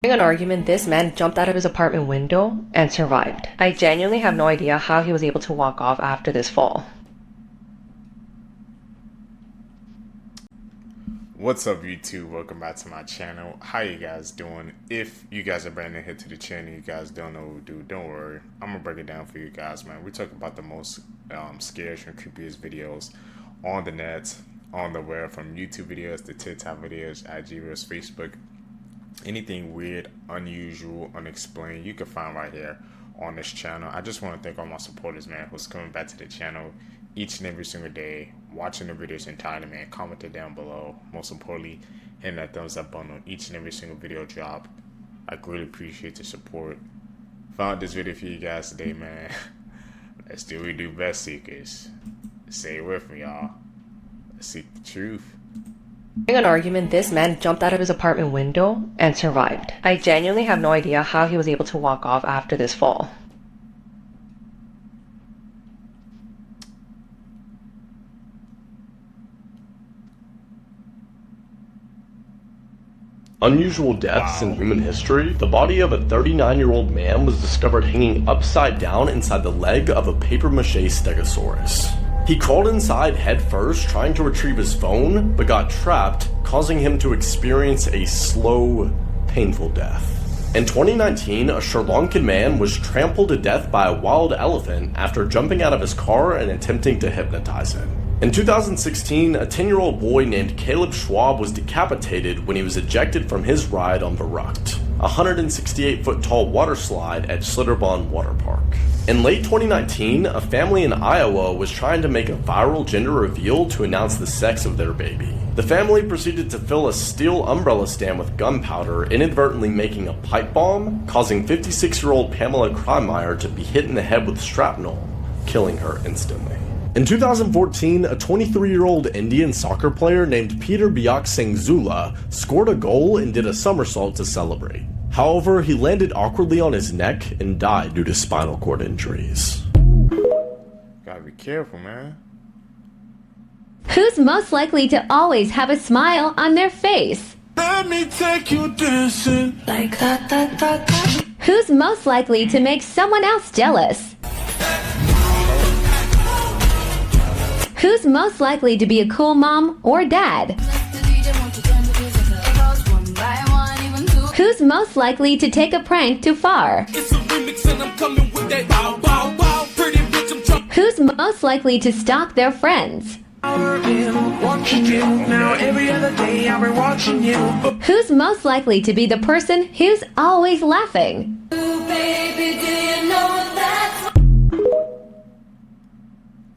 During an argument, this man jumped out of his apartment window and survived. I genuinely have no idea how he was able to walk off after this fall. What's up, YouTube? Welcome back to my channel. How you guys doing? If you guys are brand new here to the channel, you guys don't know what we do, don't worry, I'm gonna break it down for you guys, man. We talk about the most scariest and creepiest videos on the net, on the web, from YouTube videos to TikTok videos, IG videos, Facebook. Anything weird, unusual, unexplained, you can find right here on this channel. I just want to thank all my supporters, man, who's coming back to the channel each and every single day, watching the videos entirely, man. Commenting down below. Most importantly, hitting that thumbs up button on each and every single video drop. I greatly appreciate the support. Found this video for you guys today, man. Let's do what we do best, seekers. Say it with me, y'all. Let's seek the truth. During an argument, this man jumped out of his apartment window and survived. I genuinely have no idea how he was able to walk off after this fall. Unusual deaths in human history. The body of a 39-year-old man was discovered hanging upside down inside the leg of a papier-mâché stegosaurus. He crawled inside head first, trying to retrieve his phone, but got trapped, causing him to experience a slow, painful death. In 2019, a Sri Lankan man was trampled to death by a wild elephant after jumping out of his car and attempting to hypnotize it. In 2016, a 10-year-old boy named Caleb Schwab was decapitated when he was ejected from his ride on Verrucht, a 168-foot-tall water slide at Schlitterbahn Water Park. In late 2019, a family in Iowa was trying to make a viral gender reveal to announce the sex of their baby. The family proceeded to fill a steel umbrella stand with gunpowder, inadvertently making a pipe bomb, causing 56-year-old Pamela Kreimeier to be hit in the head with shrapnel, killing her instantly. In 2014, a 23-year-old Indian soccer player named Peter Biak Singh Zula scored a goal and did a somersault to celebrate. However, he landed awkwardly on his neck and died due to spinal cord injuries. Gotta be careful, man. Who's most likely to always have a smile on their face? Let me take you dancing like that. Who's most likely to make someone else jealous? Who's most likely to be a cool mom or dad? Who's most likely to take a prank too far? Who's most likely to stalk their friends? Who's most likely to be the person who's always laughing?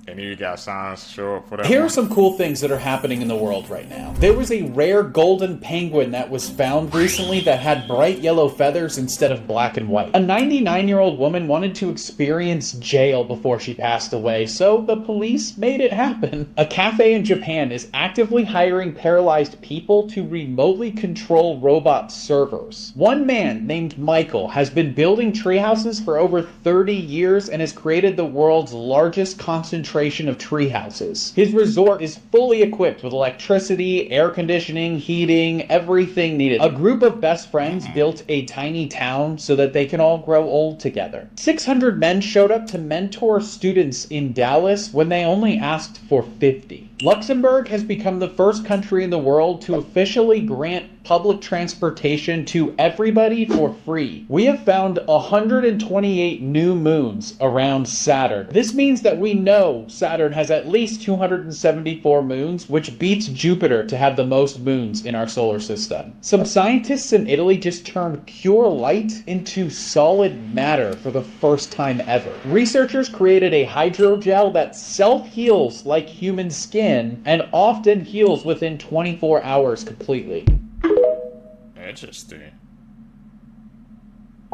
Any of you got signs show up for that? Here are some cool things that are happening in the world right now. There was a rare golden penguin that was found recently that had bright yellow feathers instead of black and white. A 99-year-old woman wanted to experience jail before she passed away, so the police made it happen. A cafe in Japan is actively hiring paralyzed people to remotely control robot servers. One man named Michael has been building treehouses for over 30 years and has created the world's largest concentration of tree houses. His resort is fully equipped with electricity, air conditioning, heating, everything needed. A group of best friends built a tiny town so that they can all grow old together. 600 men showed up to mentor students in Dallas when they only asked for 50. Luxembourg has become the first country in the world to officially grant public transportation to everybody for free. We have found 128 new moons around Saturn. This means that we know Saturn has at least 274 moons, which beats Jupiter to have the most moons in our solar system. Some scientists in Italy just turned pure light into solid matter for the first time ever. Researchers created a hydrogel that self-heals like human skin and often heals within 24 hours completely. Interesting.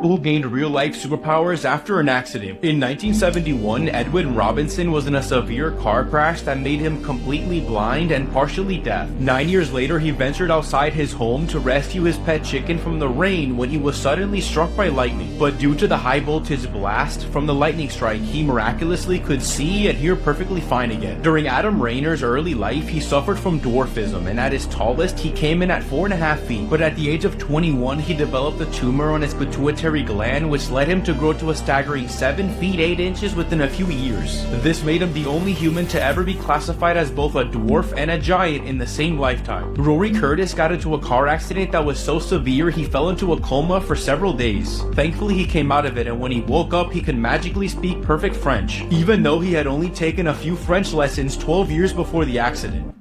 who gained real-life superpowers after an accident. In 1971, Edwin Robinson was in a severe car crash that made him completely blind and partially deaf. 9 years later, he ventured outside his home to rescue his pet chicken from the rain when he was suddenly struck by lightning. But due to the high-voltage blast from the lightning strike, he miraculously could see and hear perfectly fine again. During Adam Rayner's early life, he suffered from dwarfism, and at his tallest, he came in at 4.5 feet. But at the age of 21, he developed a tumor on his pituitary gland, which led him to grow to a staggering 7 feet 8 inches within a few years. This made him the only human to ever be classified as both a dwarf and a giant in the same lifetime. Rory Curtis got into a car accident that was so severe he fell into a coma for several days. Thankfully, he came out of it, and when he woke up, he could magically speak perfect French, even though he had only taken a few French lessons 12 years before the accident.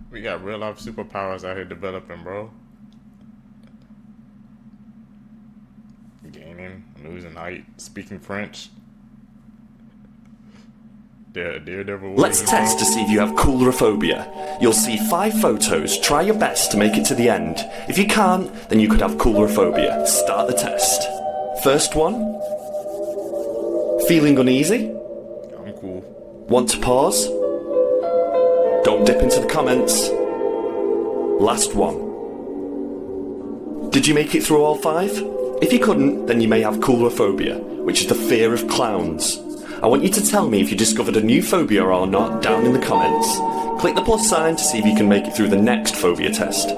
We got real life superpowers out here developing, bro. Gaining, losing height, speaking French. Daredevil. Let's test to see if you have coulrophobia. You'll see 5 photos. Try your best to make it to the end. If you can't, then you could have coulrophobia. Start the test. First one. Feeling uneasy? I'm cool. Want to pause? Don't dip into the comments. Last one. Did you make it through all 5? If you couldn't, then you may have coulrophobia, which is the fear of clowns. I want you to tell me if you discovered a new phobia or not down in the comments. Click the plus sign to see if you can make it through the next phobia test.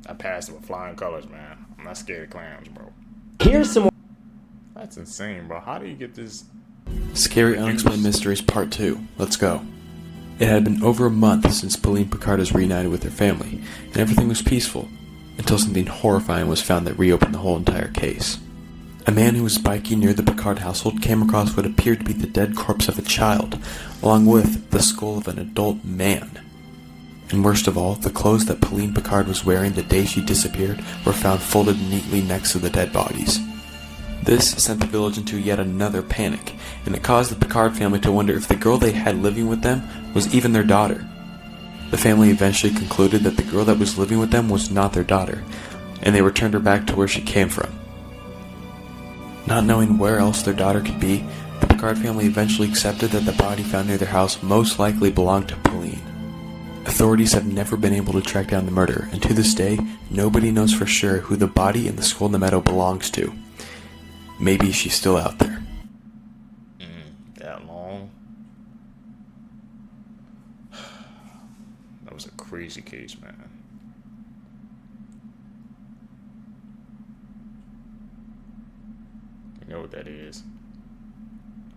I passed with flying colors, man. I'm not scared of clowns, bro. Here's some more. That's insane, bro. How do you get this? Scary Unexplained Mysteries Part 2. Let's go. It had been over a month since Pauline Picard was reunited with her family, and everything was peaceful, until something horrifying was found that reopened the whole entire case. A man who was biking near the Picard household came across what appeared to be the dead corpse of a child, along with the skull of an adult man. And worst of all, the clothes that Pauline Picard was wearing the day she disappeared were found folded neatly next to the dead bodies. This sent the village into yet another panic, and it caused the Picard family to wonder if the girl they had living with them was even their daughter. The family eventually concluded that the girl that was living with them was not their daughter, and they returned her back to where she came from. Not knowing where else their daughter could be, the Picard family eventually accepted that the body found near their house most likely belonged to Pauline. Authorities have never been able to track down the murderer, and to this day, nobody knows for sure who the body and the skull in the meadow belongs to. Maybe she's still out there. That long? That was a crazy case, man. You know what that is.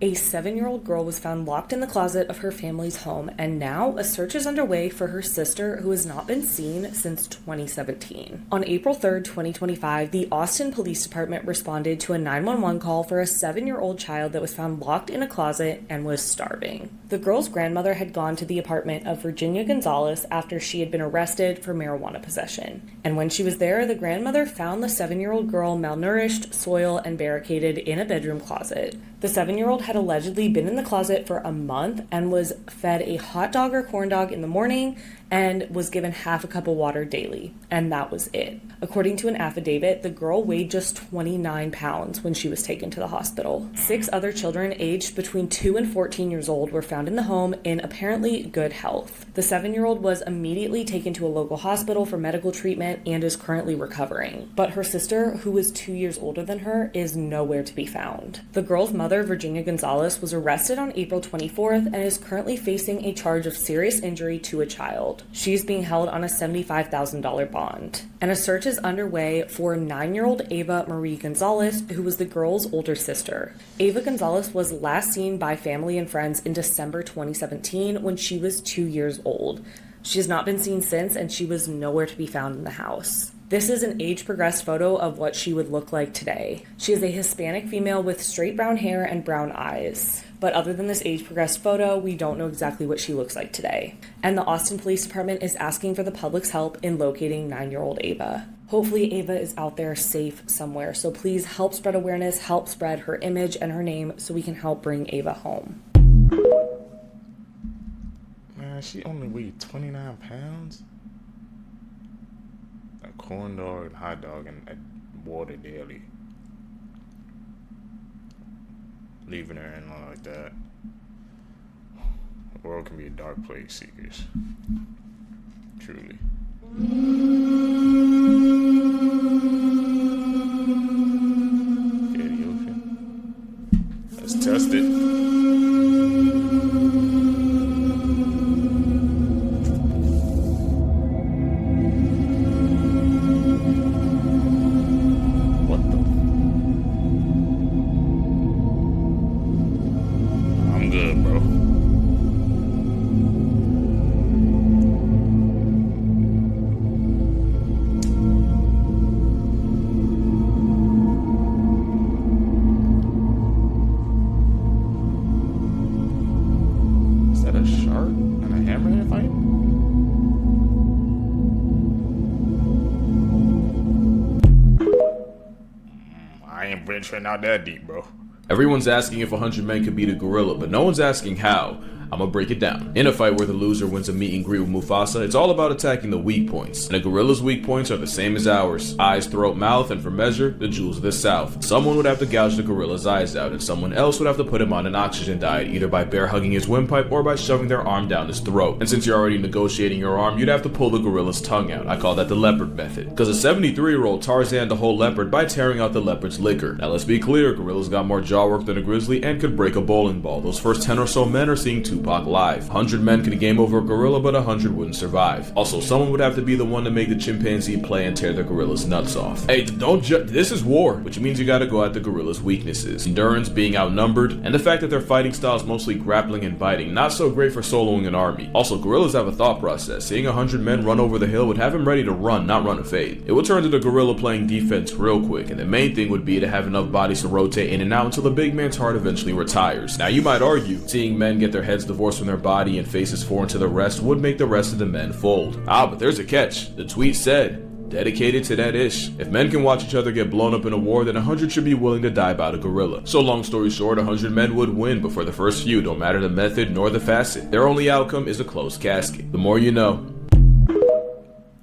A 7-year-old girl was found locked in the closet of her family's home, and now a search is underway for her sister, who has not been seen since 2017. On April 3rd, 2025, the Austin Police Department responded to a 911 call for a 7-year-old child that was found locked in a closet and was starving. The girl's grandmother had gone to the apartment of Virginia Gonzalez after she had been arrested for marijuana possession. And when she was there, the grandmother found the 7-year-old girl malnourished, soiled, and barricaded in a bedroom closet. The 7-year-old had allegedly been in the closet for a month and was fed a hot dog or corn dog in the morning and was given half a cup of water daily. And that was it. According to an affidavit, the girl weighed just 29 pounds when she was taken to the hospital. 6 other children aged between 2 and 14 years old were found in the home in apparently good health. The 7-year-old was immediately taken to a local hospital for medical treatment and is currently recovering. But her sister, who is 2 years older than her, is nowhere to be found. The girl's mother, Virginia Gonzalez, was arrested on April 24th and is currently facing a charge of serious injury to a child. She's being held on a $75,000 bond. And a search is underway for 9-year-old Ava Marie Gonzalez, who was the girl's older sister. Ava Gonzalez was last seen by family and friends in December 2017 when she was 2 years old. She has not been seen since, and she was nowhere to be found in the house. This is an age-progressed photo of what she would look like today. She is a Hispanic female with straight brown hair and brown eyes. But other than this age-progressed photo, we don't know exactly what she looks like today. And the Austin Police Department is asking for the public's help in locating 9-year-old Ava. Hopefully Ava is out there safe somewhere, so please help spread awareness, help spread her image and her name so we can help bring Ava home. Man, she only weighed 29 pounds? A corn dog and hot dog and water daily. leaving her in like that. The world can be a dark place, seekers. Truly. Yeah, the ocean. Let's test it. Not that deep, bro. Everyone's asking if 100 men could beat a gorilla, but no one's asking how. I'm gonna break it down. In a fight where the loser wins a meet and greet with Mufasa, it's all about attacking the weak points. And a gorilla's weak points are the same as ours. Eyes, throat, mouth, and for measure, the jewels of the south. Someone would have to gouge the gorilla's eyes out, and someone else would have to put him on an oxygen diet, either by bear hugging his windpipe or by shoving their arm down his throat. And since you're already negotiating your arm, you'd have to pull the gorilla's tongue out. I call that the leopard method. Because a 73-year-old Tarzaned a whole leopard by tearing out the leopard's liquor. Now let's be clear, gorillas got more jaw work than a grizzly and could break a bowling ball. Those first 10 or so men are seeing Tupac live. 100 men could game over a gorilla, but 100 wouldn't survive. Also, someone would have to be the one to make the chimpanzee play and tear the gorilla's nuts off. Hey, this is war, which means you gotta go at the gorilla's weaknesses. Endurance, being outnumbered, and the fact that their fighting style is mostly grappling and biting, not so great for soloing an army. Also, gorillas have a thought process. Seeing 100 men run over the hill would have him ready to run, not run a fade. It would turn to the gorilla playing defense real quick, and the main thing would be to have enough bodies to rotate in and out until the big man's heart eventually retires. Now you might argue, seeing men get their heads divorced from their body and faces foreign to the rest would make the rest of the men fold. But there's a catch. The tweet said, dedicated to that ish. If men can watch each other get blown up in a war, then 100 should be willing to die about a gorilla. So long story short, 100 men would win, but for the first few, don't matter the method nor the facet. Their only outcome is a closed casket. The more you know.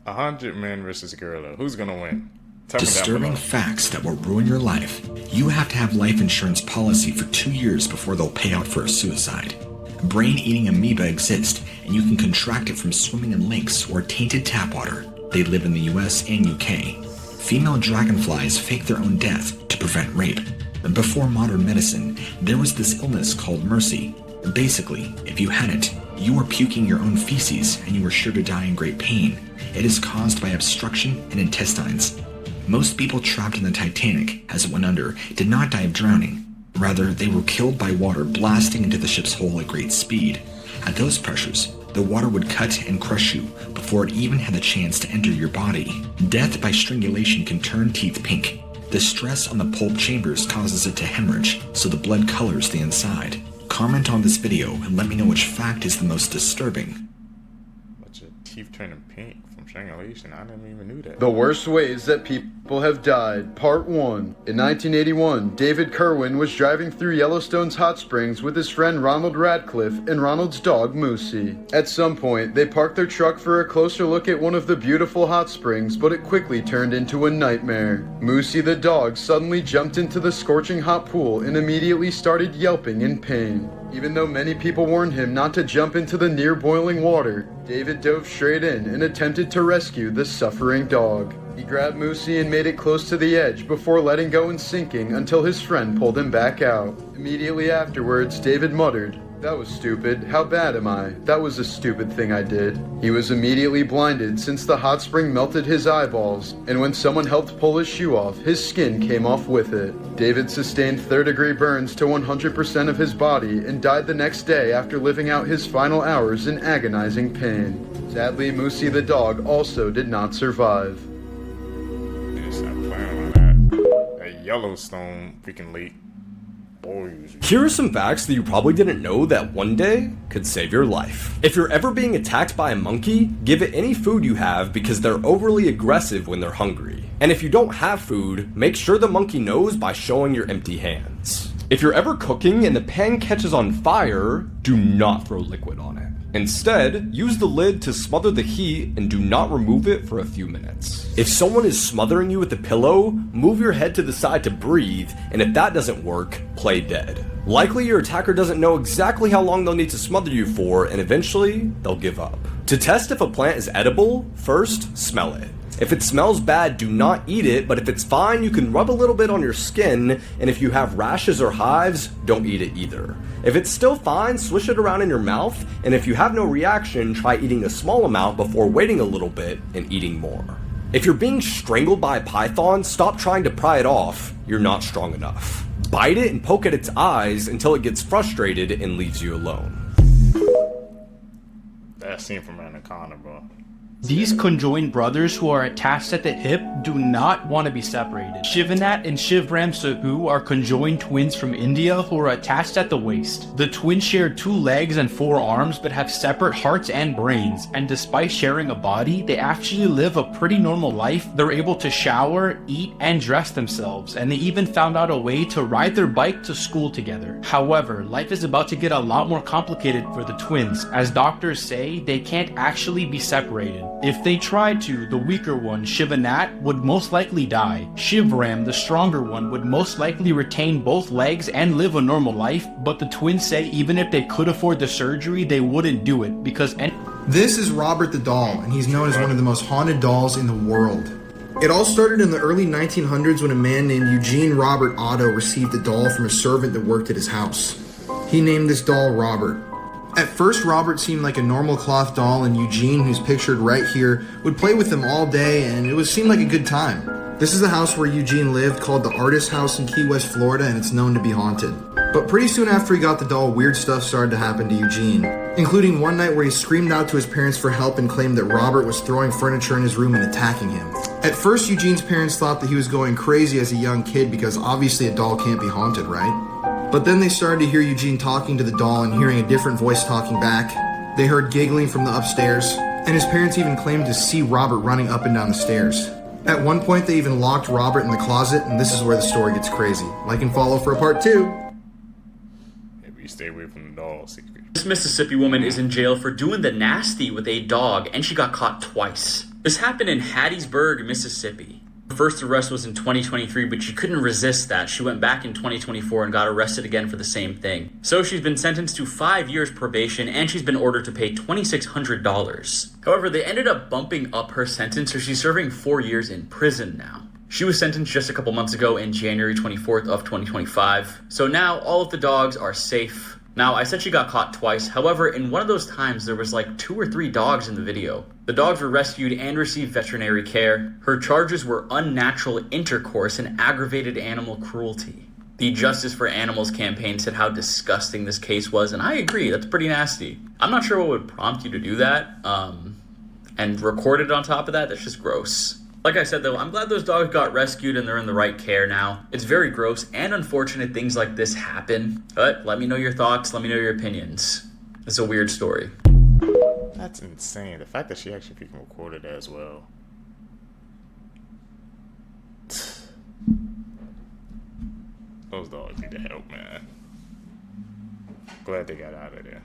100 men versus a gorilla. Who's gonna win? Disturbing facts that will ruin your life. You have to have life insurance policy for 2 years before they'll pay out for a suicide. Brain-eating amoeba exist, and you can contract it from swimming in lakes or tainted tap water. They live in the US and UK. Female dragonflies fake their own death to prevent rape. Before modern medicine, there was this illness called mercy. Basically, if you had it, you were puking your own feces and you were sure to die in great pain. It is caused by obstruction in intestines. Most people trapped in the Titanic, as it went under, did not die of drowning. Rather, they were killed by water blasting into the ship's hull at great speed. At those pressures, the water would cut and crush you before it even had the chance to enter your body. Death by strangulation can turn teeth pink. The stress on the pulp chambers causes it to hemorrhage, so the blood colors the inside. Comment on this video and let me know which fact is the most disturbing. What's your teeth turning pink from strangulation? I didn't even know that. The worst ways that people have died, Part 1. In 1981, David Kerwin was driving through Yellowstone's hot springs with his friend Ronald Radcliffe and Ronald's dog Moosey. At some point, they parked their truck for a closer look at one of the beautiful hot springs, but it quickly turned into a nightmare. Moosey the dog suddenly jumped into the scorching hot pool and immediately started yelping in pain. Even though many people warned him not to jump into the near boiling water, David dove straight in and attempted to rescue the suffering dog. He grabbed Moosey and made it close to the edge before letting go and sinking until his friend pulled him back out. Immediately afterwards, David muttered, "That was stupid. How bad am I? That was a stupid thing I did." He was immediately blinded since the hot spring melted his eyeballs, and when someone helped pull his shoe off, his skin came off with it. David sustained third-degree burns to 100% of his body and died the next day after living out his final hours in agonizing pain. Sadly, Moosey the dog also did not survive. Stop playing on that. That Yellowstone freaking late. Here are some facts that you probably didn't know that one day could save your life. If you're ever being attacked by a monkey, give it any food you have because they're overly aggressive when they're hungry. And if you don't have food, make sure the monkey knows by showing your empty hands. If you're ever cooking and the pan catches on fire, do not throw liquid on it. Instead, use the lid to smother the heat and do not remove it for a few minutes. If someone is smothering you with a pillow, move your head to the side to breathe, and if that doesn't work, play dead. Likely your attacker doesn't know exactly how long they'll need to smother you for, and eventually, they'll give up. To test if a plant is edible, first, smell it. If it smells bad, do not eat it, but if it's fine, you can rub a little bit on your skin, and if you have rashes or hives, don't eat it either. If it's still fine, swish it around in your mouth, and if you have no reaction, try eating a small amount before waiting a little bit and eating more. If you're being strangled by a python, stop trying to pry it off, you're not strong enough. Bite it and poke at its eyes until it gets frustrated and leaves you alone. That scene from Anaconda, bro. These conjoined brothers who are attached at the hip do not want to be separated. Shivanat and Shivram Sahu are conjoined twins from India who are attached at the waist. The twins share 2 legs and 4 arms but have separate hearts and brains, and despite sharing a body, they actually live a pretty normal life. They're able to shower, eat, and dress themselves, and they even found out a way to ride their bike to school together. However, life is about to get a lot more complicated for the twins. As doctors say, they can't actually be separated. If they tried to, the weaker one, Shivanat, would most likely die. Shivram, the stronger one, would most likely retain both legs and live a normal life, but the twins say even if they could afford the surgery, they wouldn't do it because This is Robert the doll, and he's known as one of the most haunted dolls in the world. It all started in the early 1900s when a man named Eugene Robert Otto received a doll from a servant that worked at his house. He named this doll Robert. At first, Robert seemed like a normal cloth doll, and Eugene, who's pictured right here, would play with him all day, and it seemed like a good time. This is the house where Eugene lived, called the Artist House in Key West, Florida, and it's known to be haunted. But pretty soon after he got the doll, weird stuff started to happen to Eugene, including one night where he screamed out to his parents for help and claimed that Robert was throwing furniture in his room and attacking him. At first, Eugene's parents thought that he was going crazy as a young kid because obviously a doll can't be haunted, right? But then they started to hear Eugene talking to the doll and hearing a different voice talking back. They heard giggling from the upstairs, and his parents even claimed to see Robert running up and down the stairs. At one point, they even locked Robert in the closet, and this is where the story gets crazy. Like and follow for a part 2. Maybe you stay away from the doll secret. This Mississippi woman is in jail for doing the nasty with a dog, and she got caught twice. This happened in Hattiesburg, Mississippi. Her first arrest was in 2023, but she couldn't resist that. She went back in 2024 and got arrested again for the same thing. So she's been sentenced to 5 years probation, and she's been ordered to pay $2,600. However, they ended up bumping up her sentence, so she's serving 4 years in prison now. She was sentenced just a couple months ago in January 24th of 2025. So now all of the dogs are safe. Now, I said she got caught twice. However, in one of those times, there was like 2 or 3 dogs in the video. The dogs were rescued and received veterinary care. Her charges were unnatural intercourse and aggravated animal cruelty. The Justice for Animals campaign said how disgusting this case was, and I agree, that's pretty nasty. I'm not sure what would prompt you to do that, and record it on top of that. That's just gross. Like I said though, I'm glad those dogs got rescued and they're in the right care now. It's very gross and unfortunate things like this happen, but let me know your thoughts, let me know your opinions. It's a weird story. That's insane. The fact that she actually freaking recorded it as well. Those dogs need to help, man. Glad they got out of there.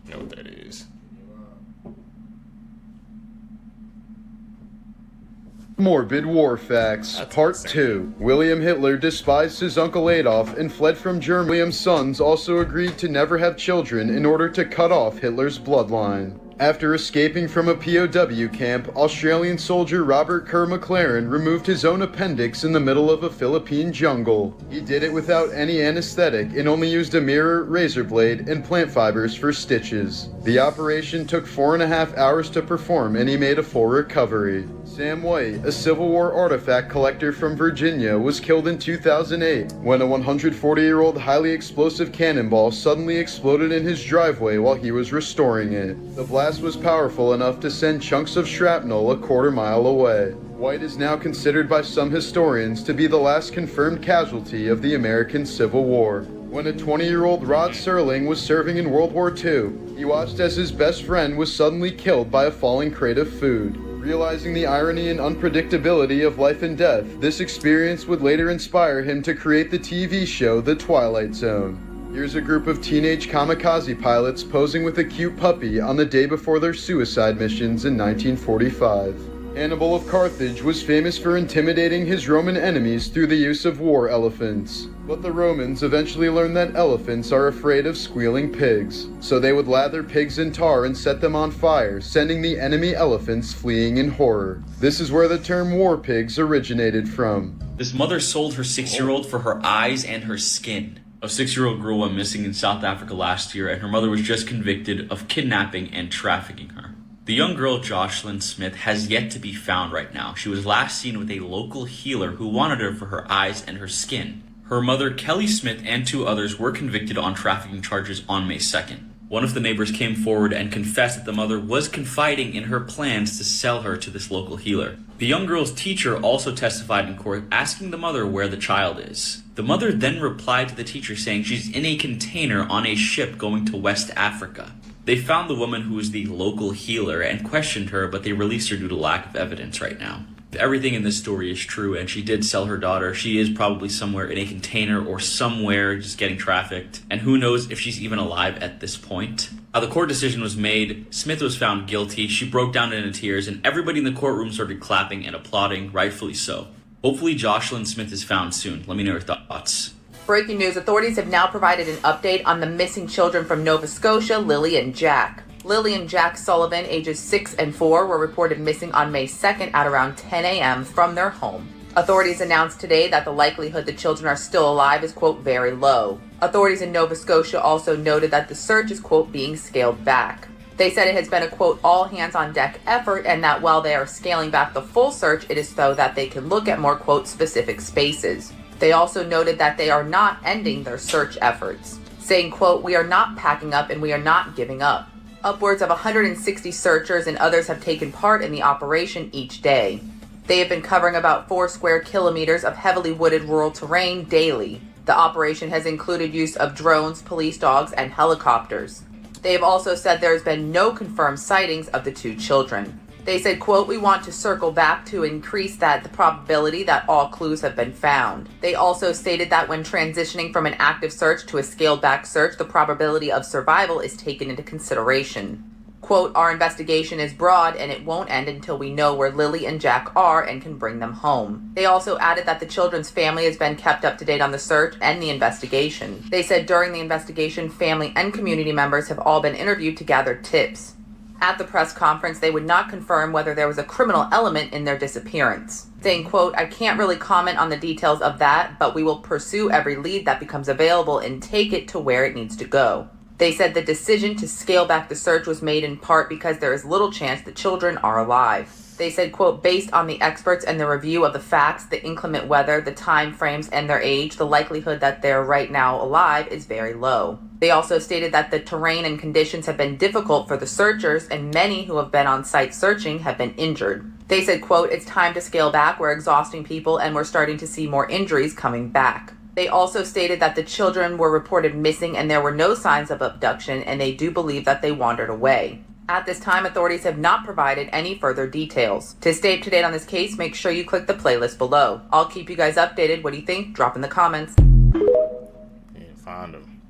You know what that is. Morbid War Facts, Part 2. William Hitler despised his Uncle Adolf and fled from Germany. William's sons also agreed to never have children in order to cut off Hitler's bloodline. After escaping from a POW camp, Australian soldier Robert Kerr McLaren removed his own appendix in the middle of a Philippine jungle. He did it without any anesthetic and only used a mirror, razor blade, and plant fibers for stitches. The operation took 4.5 hours to perform and he made a full recovery. Sam White, a Civil War artifact collector from Virginia, was killed in 2008 when a 140-year-old highly explosive cannonball suddenly exploded in his driveway while he was restoring it. The blast was powerful enough to send chunks of shrapnel a quarter mile away. White is now considered by some historians to be the last confirmed casualty of the American Civil War. When a 20-year-old Rod Serling was serving in World War II, he watched as his best friend was suddenly killed by a falling crate of food. Realizing the irony and unpredictability of life and death, this experience would later inspire him to create the TV show The Twilight Zone. Here's a group of teenage kamikaze pilots posing with a cute puppy on the day before their suicide missions in 1945. Hannibal of Carthage was famous for intimidating his Roman enemies through the use of war elephants. But the Romans eventually learned that elephants are afraid of squealing pigs, so they would lather pigs in tar and set them on fire, sending the enemy elephants fleeing in horror. This is where the term war pigs originated from. This mother sold her 6-year-old for her eyes and her skin. A 6-year-old girl went missing in South Africa last year, and her mother was just convicted of kidnapping and trafficking her. The young girl, Jocelyn Smith, has yet to be found right now. She was last seen with a local healer who wanted her for her eyes and her skin. Her mother, Kelly Smith, and 2 others were convicted on trafficking charges on May 2nd. One of the neighbors came forward and confessed that the mother was confiding in her plans to sell her to this local healer. The young girl's teacher also testified in court, asking the mother where the child is. The mother then replied to the teacher saying she's in a container on a ship going to West Africa. They found the woman who was the local healer and questioned her, but they released her due to lack of evidence right now. If everything in this story is true and she did sell her daughter, she is probably somewhere in a container or somewhere just getting trafficked. And who knows if she's even alive at this point. The court decision was made. Smith was found guilty. She broke down into tears and everybody in the courtroom started clapping and applauding, rightfully so. Hopefully Jocelyn Smith is found soon. Let me know your thoughts. Breaking news, authorities have now provided an update on the missing children from Nova Scotia, Lily and Jack. Lily and Jack Sullivan, ages 6 and 4, were reported missing on May 2nd at around 10 a.m. from their home. Authorities announced today that the likelihood the children are still alive is, quote, very low. Authorities in Nova Scotia also noted that the search is, quote, being scaled back. They said it has been a, quote, all-hands-on-deck effort and that while they are scaling back the full search, it is so that they can look at more, quote, specific spaces. They also noted that they are not ending their search efforts, saying, quote, we are not packing up and we are not giving up. Upwards of 160 searchers and others have taken part in the operation each day. They have been covering about 4 square kilometers of heavily wooded rural terrain daily. The operation has included use of drones, police dogs, and helicopters. They have also said there has been no confirmed sightings of the 2 children. They said, quote, we want to circle back to increase the probability that all clues have been found. They also stated that when transitioning from an active search to a scaled back search, the probability of survival is taken into consideration. Quote, our investigation is broad and it won't end until we know where Lily and Jack are and can bring them home. They also added that the children's family has been kept up to date on the search and the investigation. They said during the investigation, family and community members have all been interviewed to gather tips. At the press conference, they would not confirm whether there was a criminal element in their disappearance, saying, quote, I can't really comment on the details of that, but we will pursue every lead that becomes available and take it to where it needs to go. They said the decision to scale back the search was made in part because there is little chance the children are alive. They said, quote, based on the experts and the review of the facts, the inclement weather, the time frames, and their age, the likelihood that they're right now alive is very low. They also stated that the terrain and conditions have been difficult for the searchers, and many who have been on site searching have been injured. They said, quote, it's time to scale back, we're exhausting people, and we're starting to see more injuries coming back. They also stated that the children were reported missing and there were no signs of abduction, and they do believe that they wandered away. At this time, authorities have not provided any further details. To stay up to date on this case, make sure you click the playlist below. I'll keep you guys updated. What do you think? Drop in the comments. Yeah, find them.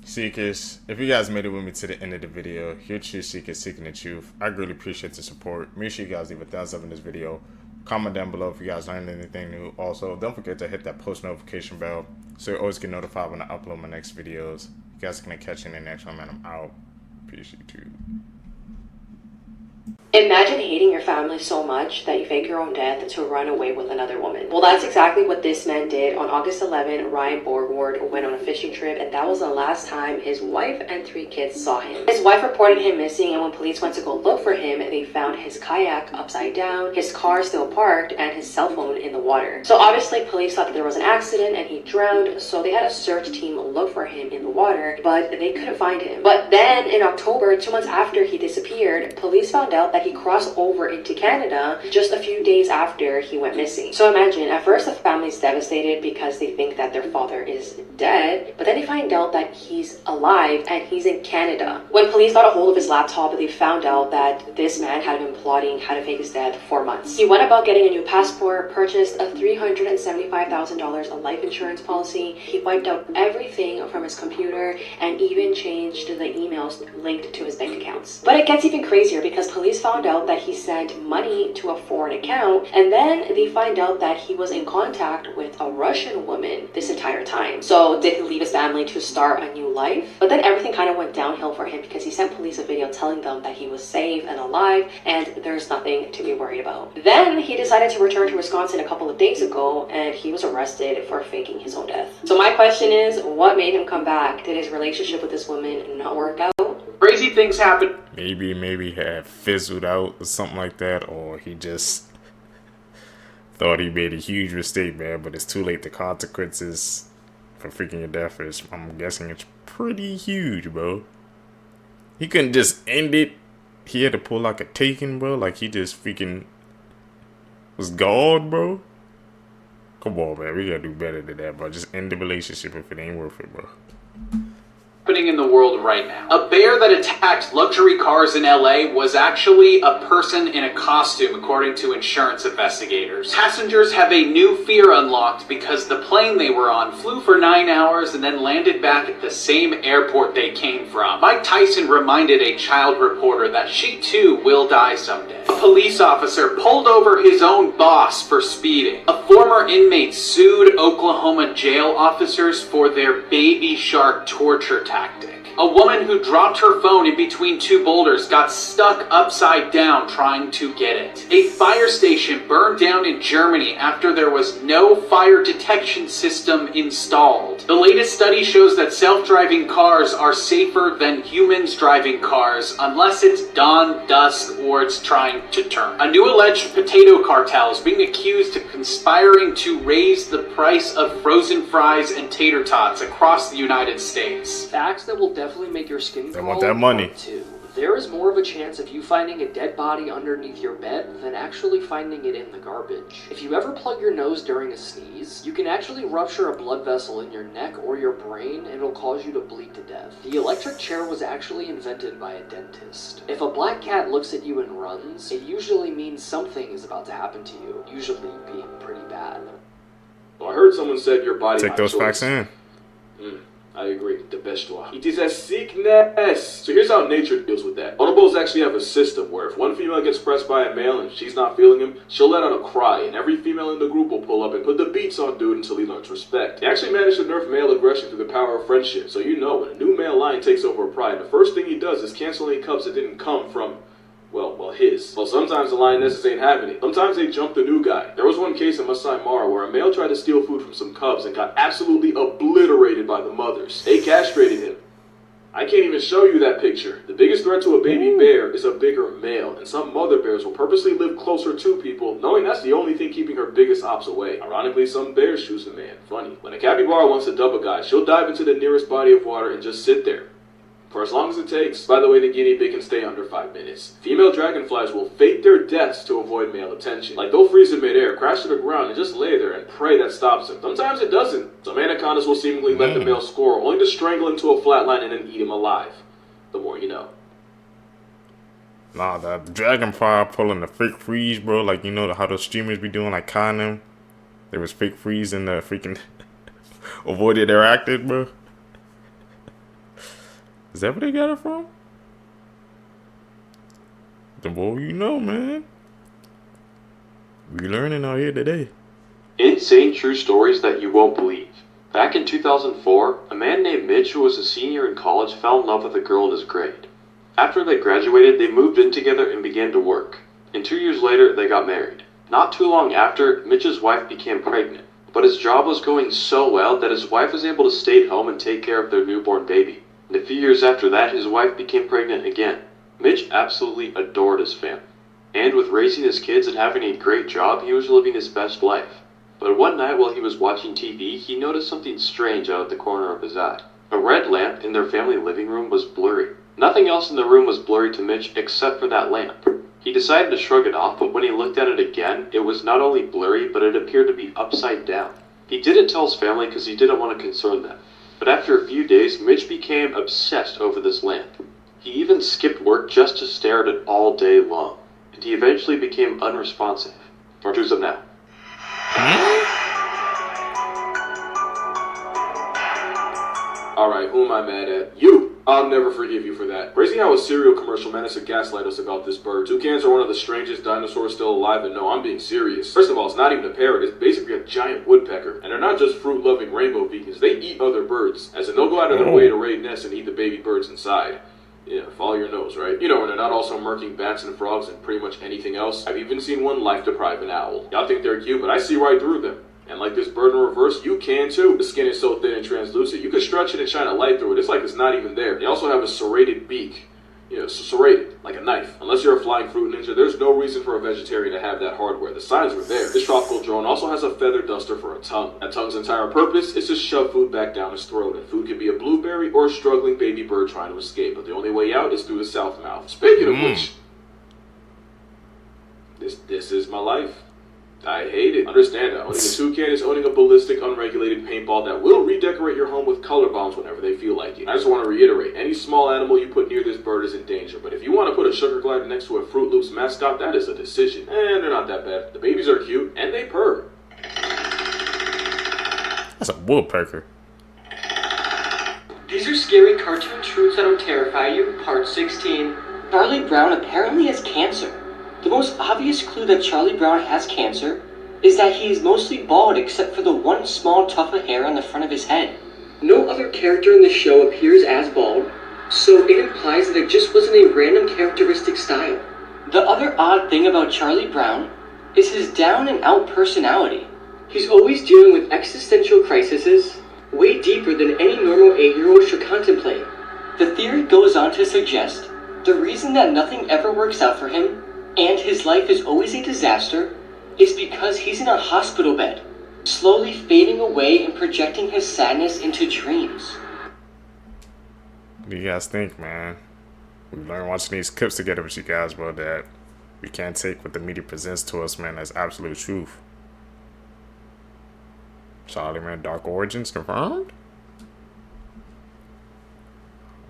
Seekers, if you guys made it with me to the end of the video, you're true seekers seeking the truth. I really appreciate the support. Make sure you guys leave a thumbs up in this video. Comment down below if you guys learned anything new. Also, don't forget to hit that post notification bell so you always get notified when I upload my next videos. You guys can catch you in the next one, man. I'm out. Appreciate you. Imagine hating your family so much that you fake your own death to run away with another woman. Well, that's exactly what this man did. On August 11, Ryan Borgward went on a fishing trip, and that was the last time his wife and 3 kids saw him. His wife reported him missing, and when police went to go look for him, they found his kayak upside down, his car still parked, and his cell phone in the water. So obviously, police thought that there was an accident and he drowned, so they had a search team look for him in the water, but they couldn't find him. But then, in October, 2 months after he disappeared, police found out that he crossed over into Canada just a few days after he went missing. So imagine, at first the family's devastated because they think that their father is dead, but then they find out that he's alive and he's in Canada. When police got a hold of his laptop, they found out that this man had been plotting how to fake his death for months. He went about getting a new passport, purchased a $375,000 life insurance policy. He wiped out everything from his computer and even changed the emails linked to his bank accounts. But it gets even crazier because police found out that he sent money to a foreign account, and then they find out that he was in contact with a Russian woman this entire time. So did he leave his family to start a new life? But then everything kind of went downhill for him because he sent police a video telling them that he was safe and alive and there's nothing to be worried about. Then he decided to return to Wisconsin a couple of days ago and he was arrested for faking his own death. So my question is, what made him come back? Did his relationship with this woman not work out? Crazy things happen. Maybe he had fizzled out or something like that, or he just thought he made a huge mistake, man, but it's too late. The consequences for freaking your death is, I'm guessing it's pretty huge, bro. He couldn't just end it. He had to pull like a Taken, bro. Like he just freaking was gone, bro. Come on, man. We gotta do better than that, bro. Just end the relationship if it ain't worth it, bro. Happening in the world right now. A bear that attacked luxury cars in LA was actually a person in a costume, according to insurance investigators. Passengers have a new fear unlocked because the plane they were on flew for 9 hours and then landed back at the same airport they came from. Mike Tyson reminded a child reporter that she too will die someday. A police officer pulled over his own boss for speeding. A former inmate sued Oklahoma jail officers for their baby shark torture tactic. A woman who dropped her phone in between two boulders got stuck upside down trying to get it. A fire station burned down in Germany after there was no fire detection system installed. The latest study shows that self-driving cars are safer than humans driving cars unless it's dawn, dusk, or it's trying to turn. A new alleged potato cartel is being accused of conspiring to raise the price of frozen fries and tater tots across the United States. Facts that will definitely make your skin crawl. They want that money. There is more of a chance of you finding a dead body underneath your bed than actually finding it in the garbage. If you ever plug your nose during a sneeze, you can actually rupture a blood vessel in your neck or your brain and it'll cause you to bleed to death. The electric chair was actually invented by a dentist. If a black cat looks at you and runs, it usually means something is about to happen to you, usually being pretty bad. Well, I heard someone said your body. Take those facts in. I agree. The best one. It is a sickness. So here's how nature deals with that. Bonobos actually have a system where if one female gets pressed by a male and she's not feeling him, she'll let out a cry, and every female in the group will pull up and put the beats on dude until he learns respect. They actually managed to nerf male aggression through the power of friendship. So you know when a new male lion takes over a pride, the first thing he does is cancel any cubs that didn't come from his. Well, sometimes the lionesses ain't having it. Sometimes they jump the new guy. There was one case in Masai Mara where a male tried to steal food from some cubs and got absolutely obliterated by the mothers. They castrated him. I can't even show you that picture. The biggest threat to a baby bear is a bigger male, and some mother bears will purposely live closer to people, knowing that's the only thing keeping her biggest ops away. Ironically, some bears choose a man. Funny. When a capybara wants to dub a guy, she'll dive into the nearest body of water and just sit there. For as long as it takes. By the way, the guinea pig can stay under 5 minutes. Female dragonflies will fake their deaths to avoid male attention. Like they'll freeze in midair, crash to the ground, and just lay there and pray that stops them. Sometimes it doesn't. Some anacondas will seemingly let the male score, only to strangle him to a flatline and then eat him alive. The more you know. Nah, the dragonfly pulling the fake freeze, bro. Like, you know how those streamers be doing, like, con them? There was fake freeze in the freaking avoided their acted, bro. Is that where they got it from? The more you know, man. We learning out here today. Insane true stories that you won't believe. Back in 2004, a man named Mitch who was a senior in college fell in love with a girl in his grade. After they graduated, they moved in together and began to work. And 2 years later, they got married. Not too long after, Mitch's wife became pregnant. But his job was going so well that his wife was able to stay at home and take care of their newborn baby. And a few years after that, his wife became pregnant again. Mitch absolutely adored his family. And with raising his kids and having a great job, he was living his best life. But one night while he was watching TV, he noticed something strange out of the corner of his eye. A red lamp in their family living room was blurry. Nothing else in the room was blurry to Mitch except for that lamp. He decided to shrug it off, but when he looked at it again, it was not only blurry, but it appeared to be upside down. He didn't tell his family because he didn't want to concern them. But after a few days, Mitch became obsessed over this lamp. He even skipped work just to stare at it all day long, and he eventually became unresponsive. Part 2's up now. Alright, who am I mad at? You! I'll never forgive you for that. Crazy how a cereal commercial managed to gaslight us about this bird. Toucans are one of the strangest dinosaurs still alive, and no, I'm being serious. First of all, it's not even a parrot, it's basically a giant woodpecker. And they're not just fruit-loving rainbow vegans, they eat other birds. As in, they'll go out of their way to raid nests and eat the baby birds inside. Yeah, follow your nose, right? You know, and they're not also murking bats and frogs and pretty much anything else. I've even seen one life-deprive an owl. Y'all think they're cute, but I see right through them. And like this bird in reverse, you can too. The skin is so thin and translucent, you can stretch it and shine a light through it. It's like it's not even there. They also have a serrated beak. You know, serrated, like a knife. Unless you're a flying fruit ninja, there's no reason for a vegetarian to have that hardware. The signs were there. This tropical drone also has a feather duster for a tongue. That tongue's entire purpose is to shove food back down his throat. And food can be a blueberry or a struggling baby bird trying to escape. But the only way out is through the south mouth. Speaking of which, this is my life. I hate it. Understand that owning a toucan is owning a ballistic, unregulated paintball that will redecorate your home with color bombs whenever they feel like it. I just want to reiterate, any small animal you put near this bird is in danger, but if you want to put a sugar glider next to a Fruit Loops mascot, that is a decision. And they're not that bad. The babies are cute, and they purr. That's a woodpecker. These are scary cartoon truths that'll terrify you, part 16. Charlie Brown apparently has cancer. The most obvious clue that Charlie Brown has cancer is that he is mostly bald except for the one small tuft of hair on the front of his head. No other character in the show appears as bald, so it implies that it just wasn't a random characteristic style. The other odd thing about Charlie Brown is his down and out personality. He's always dealing with existential crises, way deeper than any normal 8-year-old should contemplate. The theory goes on to suggest the reason that nothing ever works out for him and his life is always a disaster is because he's in a hospital bed, slowly fading away and projecting his sadness into dreams. What do you guys think, man? We learned watching these clips together with you guys, bro, that we can't take what the media presents to us, man, as absolute truth. Charlie, man, dark origins confirmed?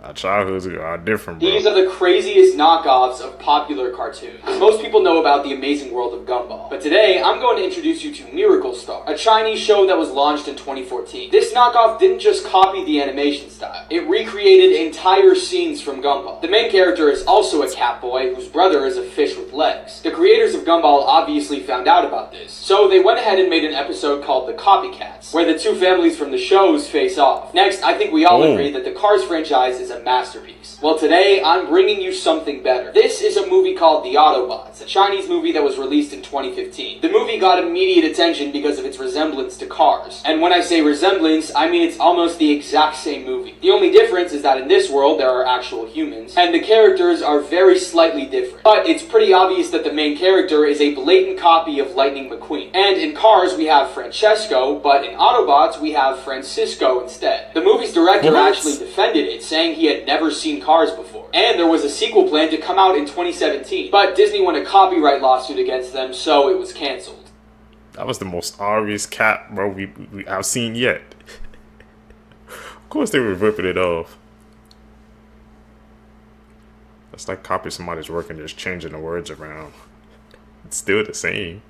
Our childhoods are different, bro. These are the craziest knockoffs of popular cartoons. Most people know about the amazing world of Gumball. But today, I'm going to introduce you to Miracle Star, a Chinese show that was launched in 2014. This knockoff didn't just copy the animation style. It recreated entire scenes from Gumball. The main character is also a cat boy whose brother is a fish with legs. The creators of Gumball obviously found out about this, so they went ahead and made an episode called The Copycats, where the two families from the shows face off. Next, I think we all agree that the Cars franchise is a masterpiece. Well, today I'm bringing you something better. This is a movie called The Autobots, a Chinese movie that was released in 2015. The movie got immediate attention because of its resemblance to Cars. And when I say resemblance, I mean it's almost the exact same movie. The only difference is that in this world there are actual humans, and the characters are very slightly different. But it's pretty obvious that the main character is a blatant copy of Lightning McQueen. And in Cars we have Francesco, but in Autobots we have Francisco instead. The movie's director actually defended it, saying he had never seen Cars before. And there was a sequel planned to come out in 2017. But Disney won a copyright lawsuit against them, so it was cancelled. That was the most obvious cat, bro, I've seen yet. Of course they were ripping it off. That's like copying somebody's work and just changing the words around. It's still the same.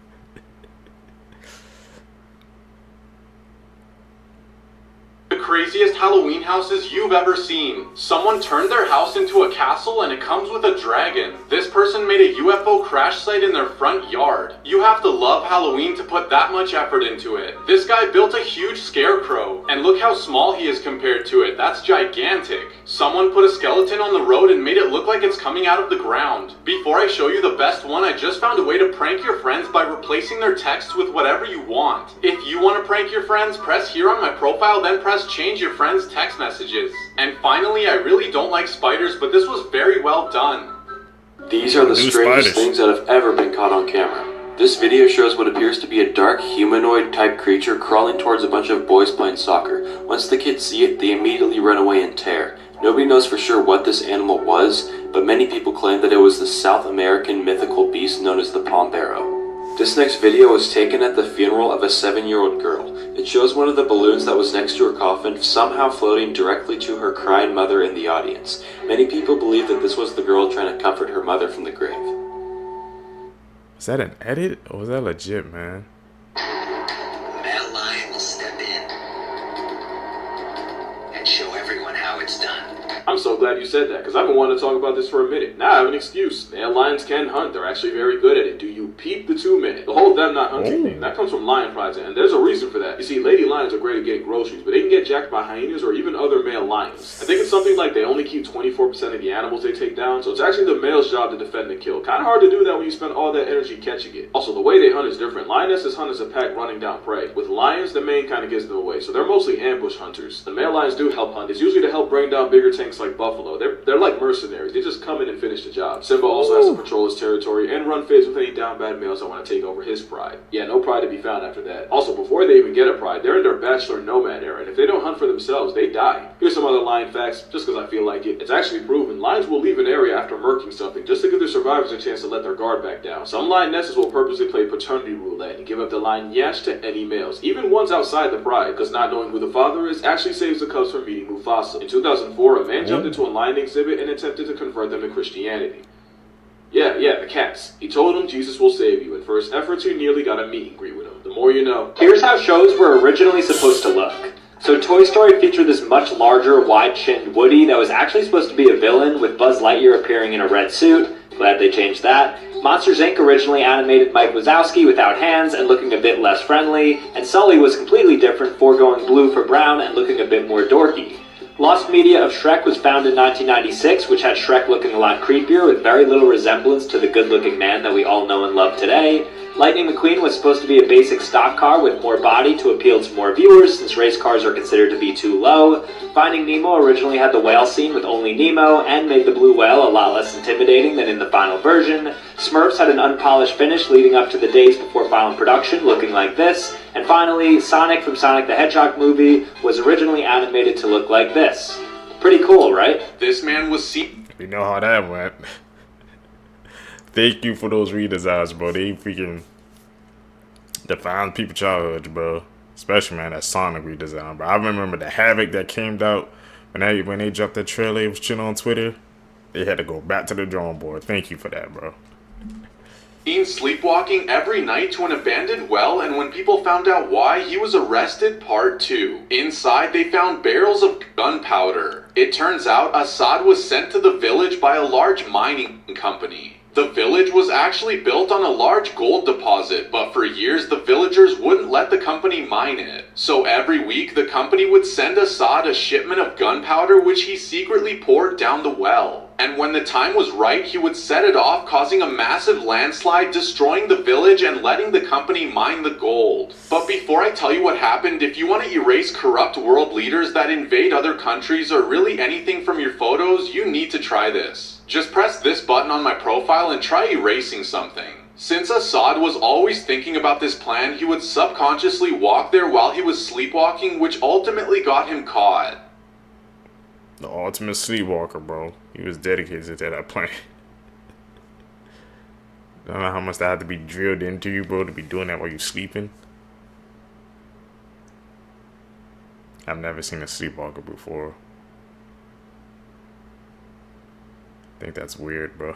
The craziest Halloween houses you've ever seen. Someone turned their house into a castle and it comes with a dragon. This person made a UFO crash site in their front yard. You have to love Halloween to put that much effort into it. This guy built a huge scarecrow, and look how small he is compared to it. That's gigantic. Someone put a skeleton on the road and made it look like it's coming out of the ground. Before I show you the best one, I just found a way to prank your friends by replacing their texts with whatever you want. If you want to prank your friends, press here on my profile, then press change your friends' text messages. And finally, I really don't like spiders, but this was very well done. These are the strangest things that have ever been caught on camera. This video shows what appears to be a dark humanoid type creature crawling towards a bunch of boys playing soccer. Once the kids see it, they immediately run away and tear. Nobody knows for sure what this animal was, but many people claim that it was the South American mythical beast known as the Pombero. This next video was taken at the funeral of a 7-year-old girl. It shows one of the balloons that was next to her coffin somehow floating directly to her crying mother in the audience. Many people believe that this was the girl trying to comfort her mother from the grave. Is that an edit or was that legit, man? Male lion will step in and show everyone how it's done. I'm so glad you said that, because I've been wanting to talk about this for a minute. Now I have an excuse. Male lions can hunt. They're actually very good at it. Do you peep the 2 minute? The whole them not hunting thing, that comes from lion pride, and there's a reason for that. You see, lady lions are great at getting groceries, but they can get jacked by hyenas or even other male lions. I think it's something like they only keep 24% of the animals they take down, so it's actually the male's job to defend and kill. Kind of hard to do that when you spend all that energy catching it. Also, the way they hunt is different. Lionesses hunt as a pack running down prey. With lions, the mane kind of gives them away, so they're mostly ambush hunters. The male lions do help hunt. It's usually to help bring down bigger tanks like buffalo. They're like mercenaries. They just come in and finish the job. Simba also has to patrol his territory and run fades with any down bad males that want to take over his pride. Yeah, no pride to be found after that. Also, before they even get a pride, they're in their bachelor nomad era, and if they don't hunt for themselves, they die. Here's some other lion facts, just because I feel like it. It's actually proven. Lions will leave an area after murking something, just to give their survivors a chance to let their guard back down. Some lionesses will purposely play paternity roulette and give up the lion yash to any males, even ones outside the pride, because not knowing who the father is actually saves the cubs from meeting Mufasa. In 2004, a man jumped into a lion exhibit and attempted to convert them to Christianity. Yeah, the cats. He told them Jesus will save you, and for his efforts he nearly got a meet and greet with him. The more you know. Here's how shows were originally supposed to look. So Toy Story featured this much larger, wide-chinned Woody that was actually supposed to be a villain, with Buzz Lightyear appearing in a red suit. Glad they changed that. Monsters Inc. originally animated Mike Wazowski without hands and looking a bit less friendly, and Sully was completely different, foregoing blue for brown and looking a bit more dorky. Lost media of Shrek was found in 1996, which had Shrek looking a lot creepier with very little resemblance to the good-looking man that we all know and love today. Lightning McQueen was supposed to be a basic stock car with more body to appeal to more viewers, since race cars are considered to be too low. Finding Nemo originally had the whale scene with only Nemo, and made the blue whale a lot less intimidating than in the final version. Smurfs had an unpolished finish leading up to the days before final production, looking like this. And finally, Sonic from Sonic the Hedgehog movie was originally animated to look like this. Pretty cool, right? This man was We know how that went. Thank you for those redesigns, bro. They freaking defined people's childhoods, bro. Especially, man, that Sonic redesign, bro. I remember the havoc that came out when they dropped that trailer. It was chilling on Twitter. They had to go back to the drawing board. Thank you for that, bro. Seen sleepwalking every night to an abandoned well, and when people found out why, he was arrested. Part 2. Inside, they found barrels of gunpowder. It turns out Assad was sent to the village by a large mining company. The village was actually built on a large gold deposit, but for years the villagers wouldn't let the company mine it. So every week the company would send Assad a shipment of gunpowder, which he secretly poured down the well. And when the time was right, he would set it off, causing a massive landslide, destroying the village and letting the company mine the gold. But before I tell you what happened, if you want to erase corrupt world leaders that invade other countries or really anything from your photos, you need to try this. Just press this button on my profile and try erasing something. Since Assad was always thinking about this plan, he would subconsciously walk there while he was sleepwalking, which ultimately got him caught. The ultimate sleepwalker, bro. He was dedicated to that plan. Don't know how much that had to be drilled into you, bro, to be doing that while you're sleeping. I've never seen a sleepwalker before. I think that's weird, bro.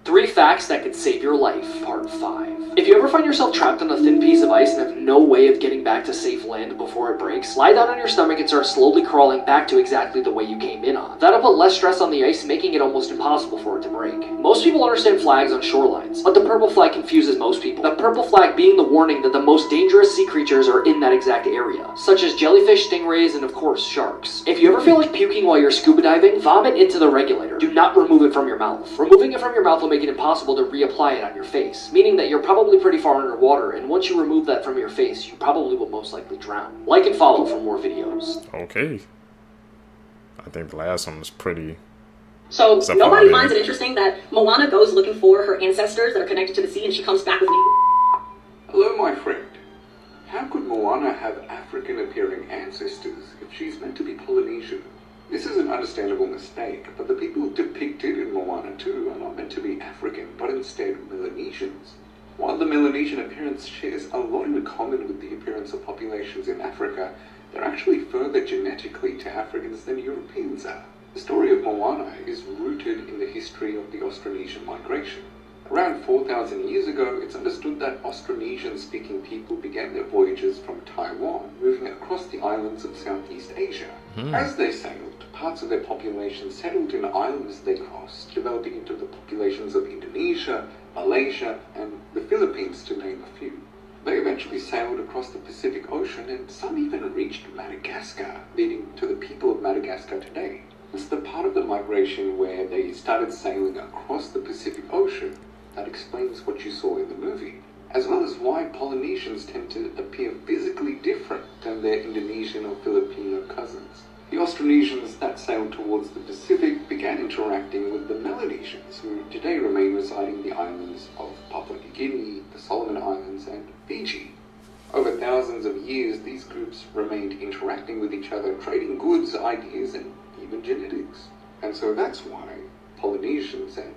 3 facts that could save your life, part 5. If you ever find yourself trapped on a thin piece of ice and have no way of getting back to safe land before it breaks, lie down on your stomach and start slowly crawling back to exactly the way you came in on. That'll put less stress on the ice, making it almost impossible for it to break. Most people understand flags on shorelines, but the purple flag confuses most people. The purple flag being the warning that the most dangerous sea creatures are in that exact area, such as jellyfish, stingrays, and of course, sharks. If you ever feel like puking while you're scuba diving, vomit into the regulator. Do not remove it from your mouth. Removing it from your mouth will make it impossible to reapply it on your face, meaning that you're probably pretty far underwater, and once you remove that from your face, you probably will most likely drown. Like and follow for more videos. Okay. I think the last one was pretty... So, nobody finds it interesting that Moana goes looking for her ancestors that are connected to the sea, and she comes back with me. Hello, my friend. How could Moana have African appearance ancestors if she's meant to be Polynesian? This is an understandable mistake, but the people depicted in Moana 2 are not meant to be African, but instead Melanesians. While the Melanesian appearance shares a lot in common with the appearance of populations in Africa, they're actually further genetically to Africans than Europeans are. The story of Moana is rooted in the history of the Austronesian migration. Around 4,000 years ago, it's understood that Austronesian-speaking people began their voyages from Taiwan, moving across the islands of Southeast Asia. As they sailed, parts of their population settled in islands they crossed, developing into the populations of Indonesia, Malaysia, and the Philippines, to name a few. They eventually sailed across the Pacific Ocean, and some even reached Madagascar, leading to the people of Madagascar today. It's the part of the migration where they started sailing across the Pacific Ocean that explains what you saw in the movie, as well as why Polynesians tend to appear physically different than their Indonesian or Filipino cousins. The Austronesians that sailed towards the Pacific began interacting with the Melanesians, who today remain residing in the islands of Papua New Guinea, the Solomon Islands, and Fiji. Over thousands of years, these groups remained interacting with each other, trading goods, ideas, and even genetics. And so that's why Polynesians and,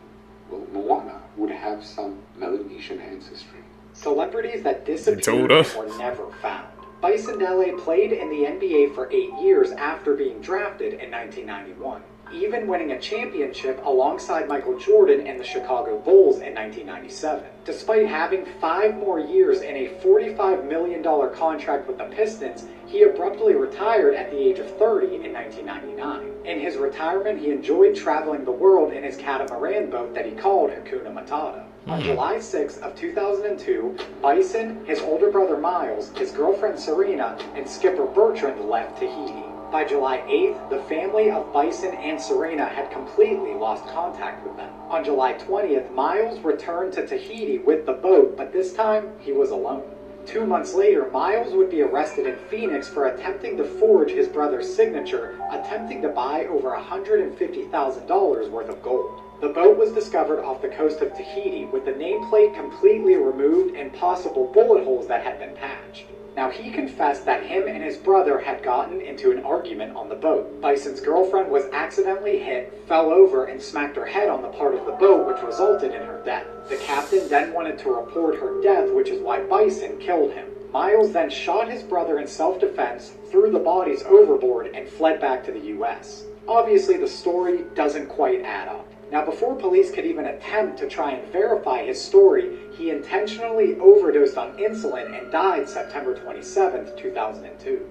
well, Moana would have some Melanesian ancestry. Celebrities that disappeared and were never found. Bison Dele played in the NBA for 8 years after being drafted in 1991, even winning a championship alongside Michael Jordan and the Chicago Bulls in 1997. Despite having 5 more years in a $45 million contract with the Pistons, he abruptly retired at the age of 30 in 1999. In his retirement, he enjoyed traveling the world in his catamaran boat that he called Hakuna Matata. On July 6th of 2002, Bison, his older brother Miles, his girlfriend Serena, and skipper Bertrand left Tahiti. By July 8th, the family of Bison and Serena had completely lost contact with them. On July 20th, Miles returned to Tahiti with the boat, but this time he was alone. 2 months later, Miles would be arrested in Phoenix for attempting to forge his brother's signature, attempting to buy over $150,000 worth of gold. The boat was discovered off the coast of Tahiti with the nameplate completely removed and possible bullet holes that had been patched. Now, he confessed that him and his brother had gotten into an argument on the boat. Bison's girlfriend was accidentally hit, fell over, and smacked her head on the part of the boat, which resulted in her death. The captain then wanted to report her death, which is why Bison killed him. Miles then shot his brother in self-defense, threw the bodies overboard, and fled back to the US. Obviously, the story doesn't quite add up. Now, before police could even attempt to try and verify his story, he intentionally overdosed on insulin and died September 27th, 2002.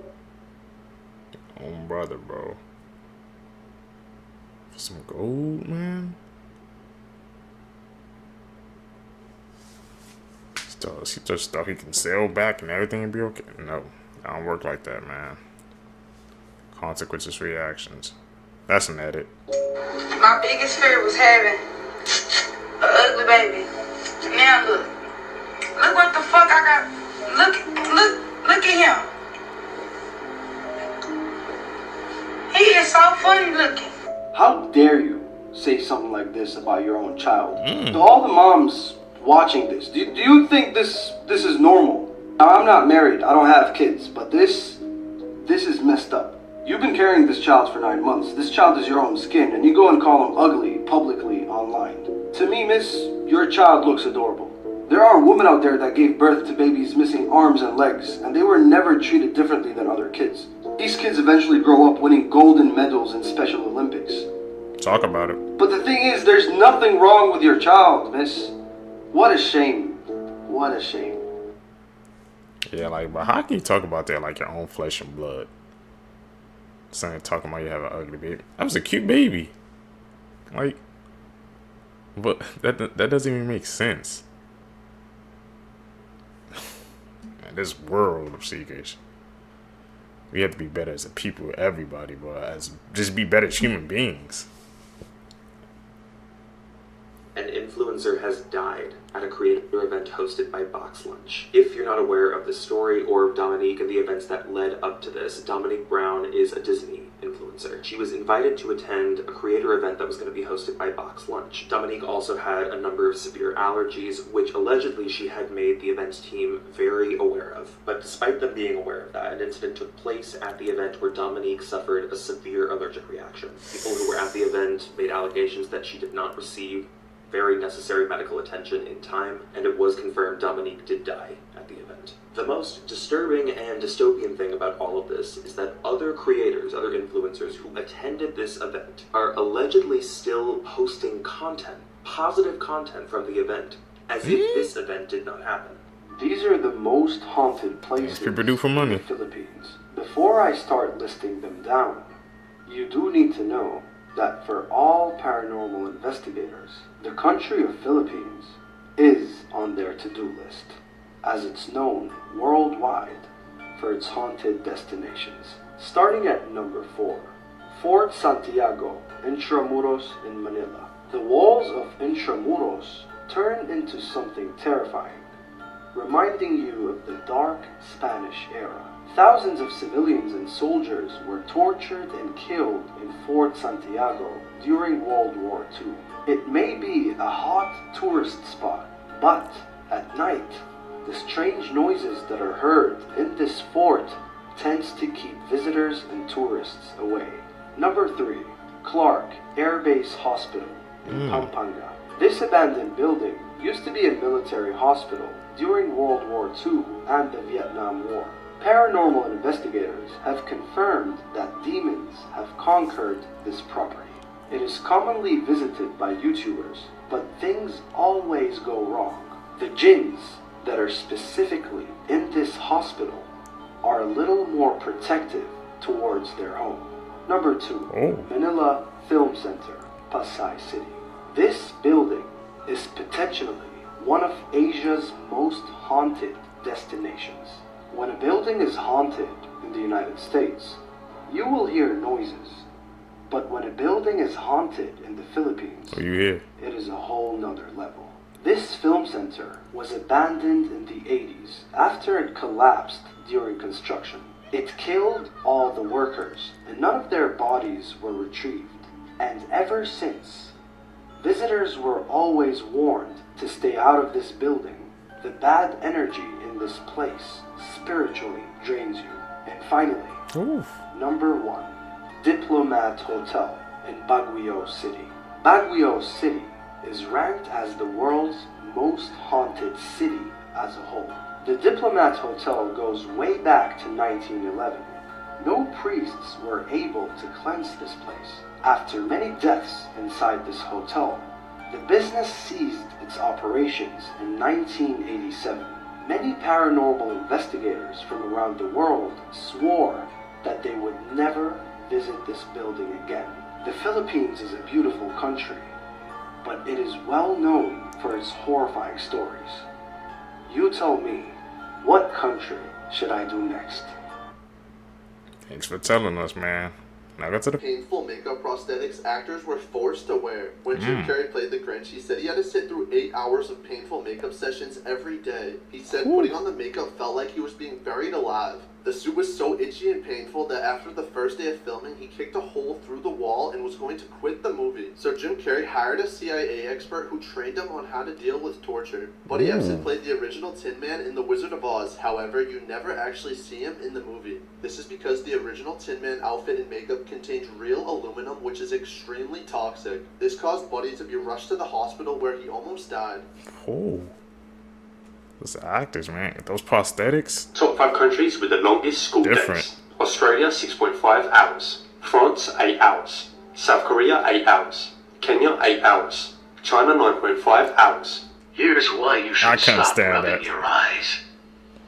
Oh, brother, bro. For some gold, man? He just thought he can sail back and everything and be okay? No, I don't work like that, man. Consequences, reactions. That's an edit. My biggest fear was having an ugly baby. Now look what the fuck I got. Look at him. He is so funny looking. How dare you say something like this about your own child? To all the moms watching this, do you think this is normal? Now, I'm not married, I don't have kids, but this is messed up. You've been carrying this child for 9 months. This child is your own skin, and you go and call him ugly publicly online. To me, miss, your child looks adorable. There are women out there that gave birth to babies missing arms and legs, and they were never treated differently than other kids. These kids eventually grow up winning golden medals in Special Olympics. Talk about it. But the thing is, there's nothing wrong with your child, miss. What a shame. What a shame. Yeah, like, but how can you talk about that like your own flesh and blood? Saying talking about you have an ugly baby. That was a cute baby. Like, but that doesn't even make sense. In this world of seekers, we have to be better as a people, everybody, but just be better as human beings. And influence influencer has died at a creator event hosted by Box Lunch. If you're not aware of the story or of Dominique and the events that led up to this, Dominique Brown is a Disney influencer. She was invited to attend a creator event that was going to be hosted by Box Lunch. Dominique also had a number of severe allergies, which allegedly she had made the events team very aware of. But despite them being aware of that, an incident took place at the event where Dominique suffered a severe allergic reaction. People who were at the event made allegations that she did not receive very necessary medical attention in time, and it was confirmed Dominique did die at the event. The most disturbing and dystopian thing about all of this is that other creators, other influencers who attended this event are allegedly still posting content, positive content from the event, as if this event did not happen. These are the most haunted places people do for money. in the Philippines. Before I start listing them down, you do need to know that for all paranormal investigators, the country of Philippines is on their to-do list, as it's known worldwide for its haunted destinations. Starting at number 4, Fort Santiago, Intramuros in Manila. The walls of Intramuros turn into something terrifying, reminding you of the dark Spanish era. Thousands of civilians and soldiers were tortured and killed in Fort Santiago during World War II. It may be a hot tourist spot, but at night, the strange noises that are heard in this fort tends to keep visitors and tourists away. Number 3, Clark Air Base Hospital in Pampanga. This abandoned building used to be a military hospital during World War II and the Vietnam War. Paranormal investigators have confirmed that demons have conquered this property. It is commonly visited by YouTubers, but things always go wrong. The jinns that are specifically in this hospital are a little more protective towards their home. Number 2, Manila Film Center, Pasay City. This building is potentially one of Asia's most haunted destinations. When a building is haunted in the United States, you will hear noises. But when a building is haunted in the Philippines, it is a whole nother level. This film center was abandoned in the 80s after it collapsed during construction. It killed all the workers, and none of their bodies were retrieved. And ever since, visitors were always warned to stay out of this building. The bad energy in this place spiritually drains you. And finally, number 1, Diplomat Hotel in Baguio City. Baguio City is ranked as the world's most haunted city as a whole. The Diplomat Hotel goes way back to 1911. No priests were able to cleanse this place. After many deaths inside this hotel, the business ceased its operations in 1987. Many paranormal investigators from around the world swore that they would never visit this building again. The Philippines is a beautiful country, but it is well known for its horrifying stories. You tell me, what country should I do next? Thanks for telling us, man. Now go to the painful makeup prosthetics actors were forced to wear. When Jim Carrey played the Grinch, he said he had to sit through 8 hours of painful makeup sessions every day. He said putting on the makeup felt like he was being buried alive. The suit was so itchy and painful that after the first day of filming, he kicked a hole through the wall and was going to quit the movie. So Jim Carrey hired a CIA expert who trained him on how to deal with torture. Buddy Ebsen played the original Tin Man in The Wizard of Oz. However, you never actually see him in the movie. This is because the original Tin Man outfit and makeup contained real aluminum, which is extremely toxic. This caused Buddy to be rushed to the hospital where he almost died. Those actors, man. Those prosthetics. Top 5 countries with the longest school days. Australia 6.5 hours. France 8 hours. South Korea 8 hours. Kenya 8 hours. China 9.5 hours. Here's why you should stop rubbing your eyes.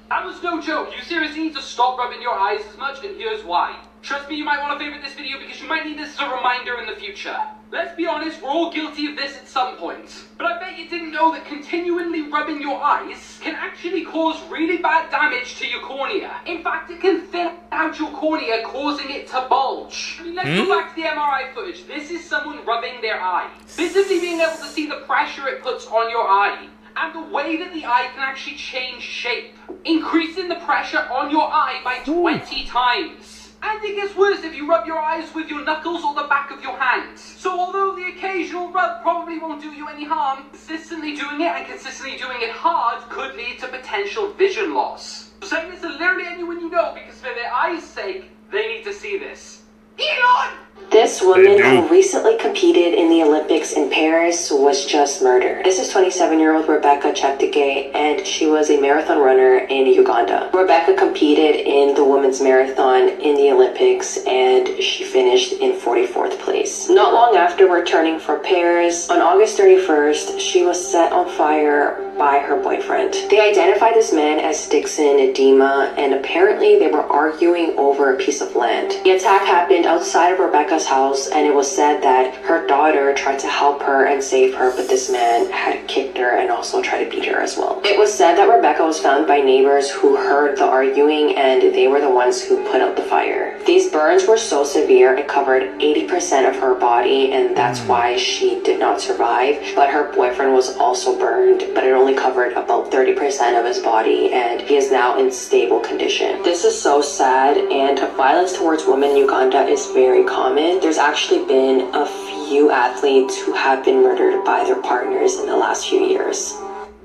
That was no joke. You seriously need to stop rubbing your eyes as much, and here's why. Trust me, you might want to favorite this video because you might need this as a reminder in the future. Let's be honest, we're all guilty of this at some point. But I bet you didn't know that continually rubbing your eyes can actually cause really bad damage to your cornea. In fact, it can thin out your cornea, causing it to bulge. I mean, let's go back to the MRI footage. This is someone rubbing their eye, visibly being able to see the pressure it puts on your eye, and the way that the eye can actually change shape, increasing the pressure on your eye by 20 times. And it gets worse if you rub your eyes with your knuckles or the back of your hands. So although the occasional rub probably won't do you any harm, consistently doing it and consistently doing it hard could lead to potential vision loss. So saying this to literally anyone you know, because for their eyes' sake, they need to see this. Elon! This woman who recently competed in the Olympics in Paris was just murdered. This is 27-year-old Rebecca Cheptegei, and she was a marathon runner in Uganda. Rebecca competed in the women's marathon in the Olympics, and she finished in 44th place. Not long after returning from Paris, on August 31st, she was set on fire by her boyfriend. They identified this man as Dixon Edema, and apparently they were arguing over a piece of land. The attack happened outside of Rebecca's house, and it was said that her daughter tried to help her and save her, but this man had kicked her and also tried to beat her as well. It was said that Rebecca was found by neighbors who heard the arguing, and they were the ones who put out the fire. These burns were so severe it covered 80% of her body, and that's why she did not survive. But her boyfriend was also burned, but it only covered about 30% of his body, and he is now in stable condition. This is so sad, and violence towards women in Uganda is very common. There's actually been a few athletes who have been murdered by their partners in the last few years.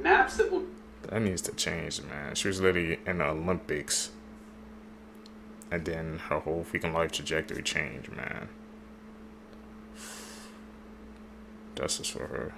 Maps that will... That needs to change, man. She was literally in the Olympics, and then her whole freaking life trajectory changed, man. Justice for her.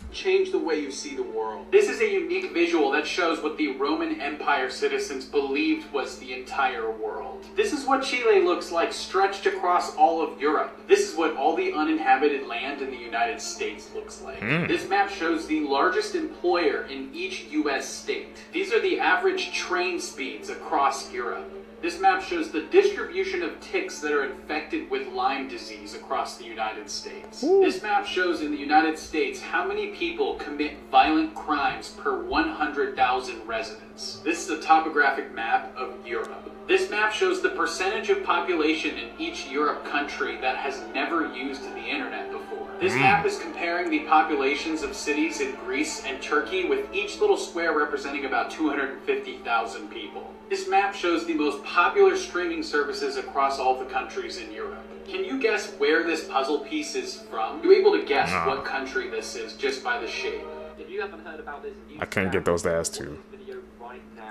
Change the way you see the world. This is a unique visual that shows what the Roman Empire citizens believed was the entire world. This is what Chile looks like stretched across all of Europe. This is what all the uninhabited land in the United States looks like. This map shows the largest employer in each US state. These are the average train speeds across Europe. This map shows the distribution of ticks that are infected with Lyme disease across the United States. This map shows in the United States how many people commit violent crimes per 100,000 residents. This is a topographic map of Europe. This map shows the percentage of population in each Europe country that has never used the internet before. This map is comparing the populations of cities in Greece and Turkey, with each little square representing about 250,000 people. This map shows the most popular streaming services across all the countries in Europe. Can you guess where this puzzle piece is from? You're able to guess what country this is just by the shape. If you haven't heard about this, I couldn't get those last two.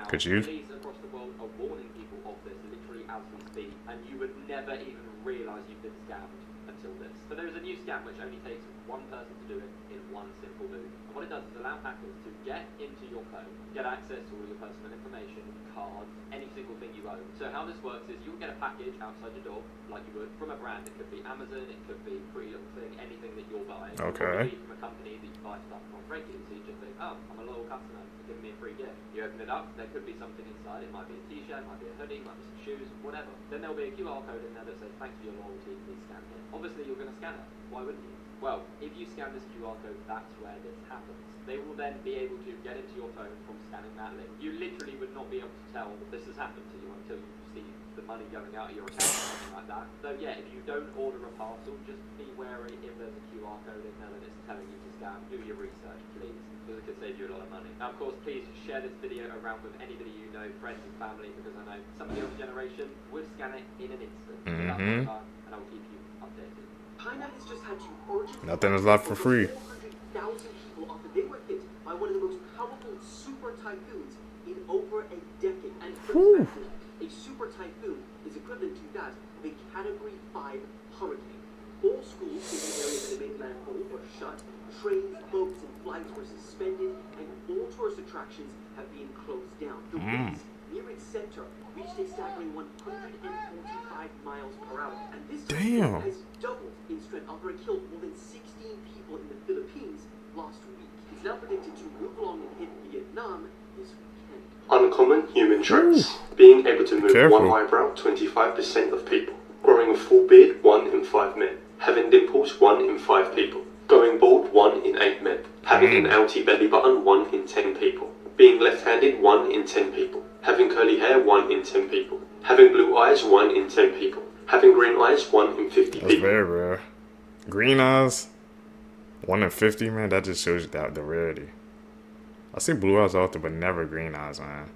Could you? Police across the world are warning people of this literally as we speak, and you would never even realise you've been scammed until this. But there is a new scam which only takes one person to do it in one simple move. And what it does is allow hackers to get into your phone, get access to all your personal information, cards, any single thing you own. So how this works is you'll get a package outside your door, like you would, from a brand. It could be Amazon, it could be Pretty Little Thing, anything that you're buying. Okay. It could be from a company that you buy stuff from regularly, so you just think, oh, I'm a loyal customer, they're giving me a free gift. You open it up, there could be something inside. It might be a t-shirt, it might be a hoodie, it might be some shoes, whatever. Then there'll be a QR code in there that says, thanks for your loyalty, please scan it. Obviously you're going to scan it. Why wouldn't you? Well, if you scan this QR code, that's where this happens. They will then be able to get into your phone from scanning that link. You literally would not be able to tell that this has happened to you until you see the money going out of your account or something like that. So yeah, if you don't order a parcel, just be wary if there's a QR code in there that it's telling you to scan. Do your research, please, because it could save you a lot of money. Now, of course, please share this video around with anybody you know, friends and family, because I know some of the older generation would scan it in an instant. Without my time, and I will keep you updated. China has just had to urgently... Nothing is left for free. 400,000 people after they were hit by one of the most powerful super typhoons in over a decade. And for perspective, a super typhoon is equivalent to that of a Category 5 hurricane. All schools in the area that made landfall were shut, trains, boats, and flights were suspended, and all tourist attractions have been closed down. The winds near its center reached a staggering 145 miles per hour, and this typhoon has doubled in strength after it killed more than 16 people in the Philippines last week. It's now predicted to move along and hit Vietnam this weekend. Uncommon human traits. Being able to move one eyebrow, 25% of people. Growing a full beard, 1 in 5 men. Having dimples, 1 in 5 people. Going bald, 1 in 8 men. Having an outy belly button, 1 in 10 people. Being left-handed, 1 in 10 people. Having curly hair, 1 in 10 people. Having blue eyes, 1 in 10 people. Having green eyes, 1 in 50 people. That's very rare. Green eyes, 1 in 50, man. That just shows you that the rarity. I see blue eyes often, but never green eyes, man.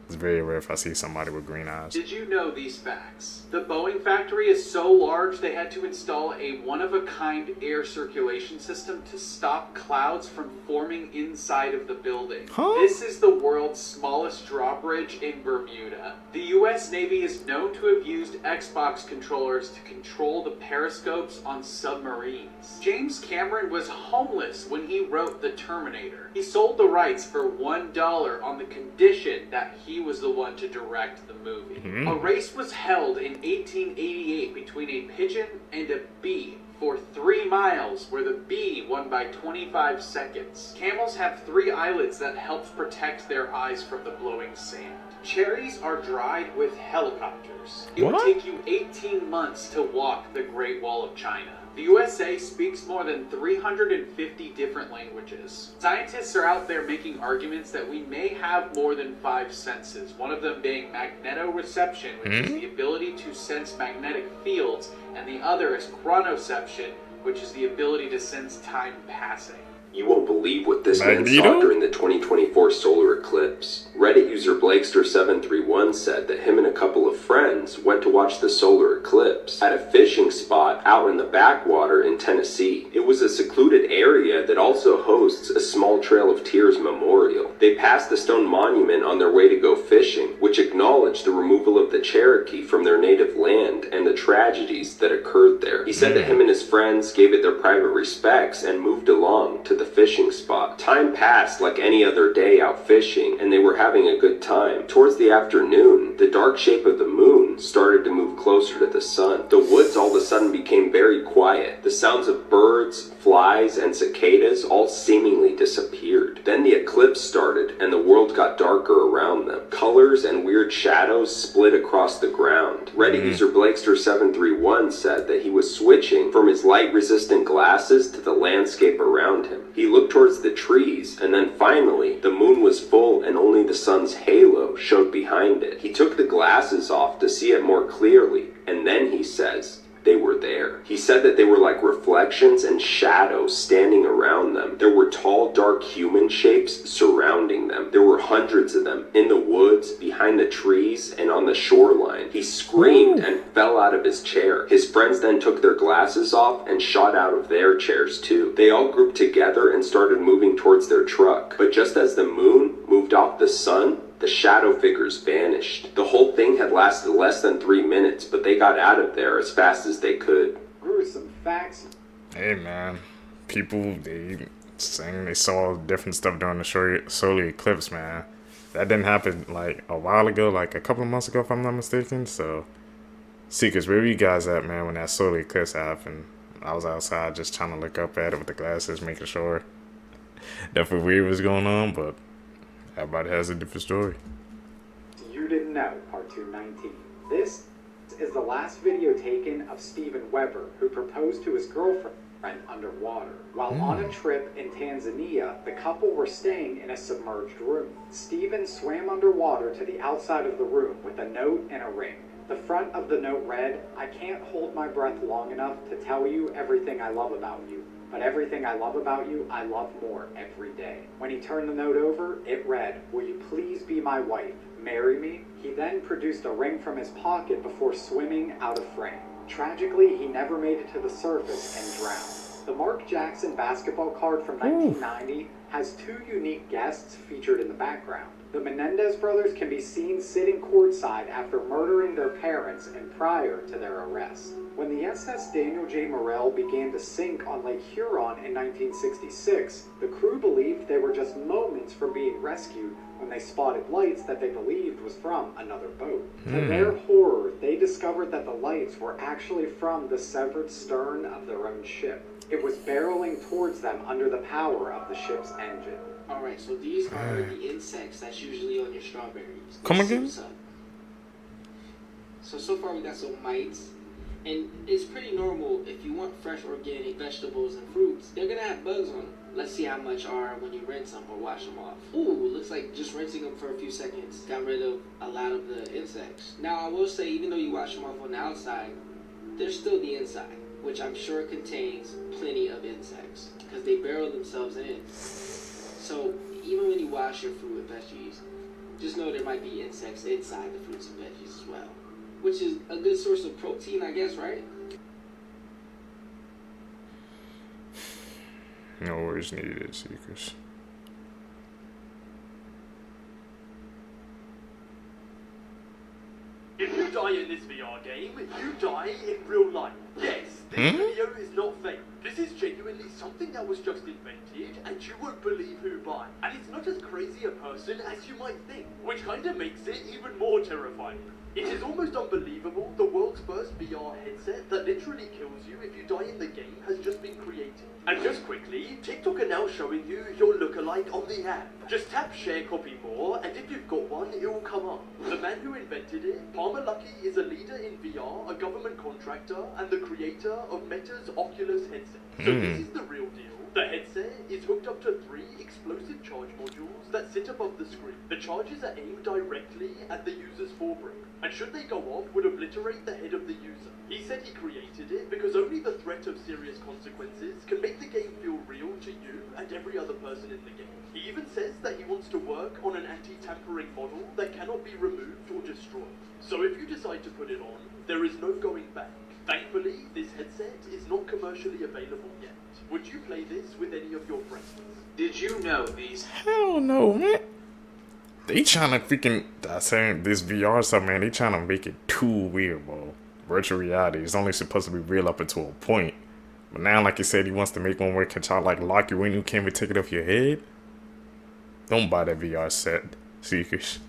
It's very rare if I see somebody with green eyes. Did you know these facts? The Boeing factory is so large they had to install a one-of-a-kind air circulation system to stop clouds from forming inside of the building. This is the world's smallest drawbridge in Bermuda. The US Navy is known to have used Xbox controllers to control the periscopes on submarines. James Cameron was homeless when he wrote The Terminator. He sold the rights for $1 on the condition that he was the one to direct the movie. A race was held in 1888 between a pigeon and a bee for 3 miles, where the bee won by 25 seconds. Camels have 3 eyelids that helps protect their eyes from the blowing sand. Cherries are dried with helicopters. It would take you 18 months to walk the Great Wall of China. The USA speaks more than 350 different languages. Scientists are out there making arguments that we may have more than 5 senses, one of them being magnetoreception, which is the ability to sense magnetic fields, and the other is chronoception, which is the ability to sense time passing. You won't believe what this man saw during the 2024 solar eclipse. Reddit user Blakester731 said that him and a couple of friends went to watch the solar eclipse at a fishing spot out in the backwater in Tennessee. It was a secluded area that also hosts a small Trail of Tears memorial. They passed the stone monument on their way to go fishing, which acknowledged the removal of the Cherokee from their native land and the tragedies that occurred there. He said that him and his friends gave it their private respects and moved along to the fishing spot. Time passed like any other day out fishing, and they were having a good time. Towards the afternoon, the dark shape of the moon started to move closer to the sun. The woods all of a sudden became very quiet. The sounds of birds, flies, and cicadas all seemingly disappeared. Then the eclipse started, and the world got darker around them. Colors and weird shadows split across the ground. Reddit user Blakester731 said that he was switching from his light-resistant glasses to the landscape around him. He looked towards the trees, and then finally, the moon was full and only the sun's halo showed behind it. He took the glasses off to see it more clearly, and then he says, they were there. He said that they were like reflections and shadows standing around them. There were tall, dark human shapes surrounding them. There were hundreds of them in the woods, behind the trees, and on the shoreline. He screamed and fell out of his chair. His friends then took their glasses off and shot out of their chairs too. They all grouped together and started moving towards their truck. But just as the moon moved off the sun, the shadow figures vanished. The whole thing had lasted less than 3 minutes, but they got out of there as fast as they could. Gruesome facts. Hey man, people, they saying they saw different stuff during the solar eclipse, man. That didn't happen like a while ago, like a couple of months ago if I'm not mistaken. So, Seekers, where were you guys at, man, when that solar eclipse happened? I was outside just trying to look up at it with the glasses, making sure nothing weird was going on, but everybody has a different story. You didn't know, part 219. This is the last video taken of Steven Weber, who proposed to his girlfriend underwater. While on a trip in Tanzania, the couple were staying in a submerged room. Steven swam underwater to the outside of the room with a note and a ring. The front of the note read, "I can't hold my breath long enough to tell you everything I love about you. But everything I love about you, I love more every day." When he turned the note over, it read, "Will you please be my wife? Marry me?" He then produced a ring from his pocket before swimming out of frame. Tragically, he never made it to the surface and drowned. The Mark Jackson basketball card from 1990 has 2 unique guests featured in the background. The Menendez brothers can be seen sitting courtside after murdering their parents and prior to their arrest. When the SS Daniel J. Morrell began to sink on Lake Huron in 1966, the crew believed they were just moments from being rescued when they spotted lights that they believed was from another boat. To their horror, they discovered that the lights were actually from the severed stern of their own ship. It was barreling towards them under the power of the ship's engine. Alright, so these are the insects that's usually on your strawberries. Come again? So far we got some mites. And it's pretty normal if you want fresh organic vegetables and fruits, they're gonna have bugs on them. Let's see how much are when you rinse them or wash them off. Ooh, looks like just rinsing them for a few seconds got rid of a lot of the insects. Now I will say, even though you wash them off on the outside, there's still the inside, which I'm sure contains plenty of insects because they burrow themselves in. So even when you wash your fruit and veggies, just know there might be insects inside the fruits and veggies as well, which is a good source of protein, I guess, right? No words needed, seekers. If you die in this VR game, you die in real life. Yes, this video is not fake. This is genuinely something that was just invented, and you won't believe who by. And it's not as crazy a person as you might think, which kind of makes it even more terrifying. It is almost unbelievable the world's first VR headset that literally kills you if you die in the game has just been created. And just quickly, TikTok are now showing you your lookalike on the app. Just tap share copy more, and if you've got one, it will come up. The man who invented it, Palmer Luckey, is a leader in VR, a government contractor, and the creator of Meta's Oculus headset. So this is the real deal. The headset is hooked up to 3 explosive charge modules that sit above the screen. The charges are aimed directly at the user's forebrain, and should they go off, would obliterate the head of the user. He said he created it because only the threat of serious consequences can make the game feel real to you and every other person in the game. He even says that he wants to work on an anti-tampering model that cannot be removed or destroyed. So if you decide to put it on, there is no going back. Thankfully, this headset is not commercially available yet. Would you play this with any of your friends? Did you know these? Hell no, man. They trying to freaking, I'm saying this VR stuff, man, they trying to make it too weird, bro. Virtual reality is only supposed to be real up until a point. But now, like you said, he wants to make one where it can try to like lock you in, you can't even take it off your head. Don't buy that VR set, seekers.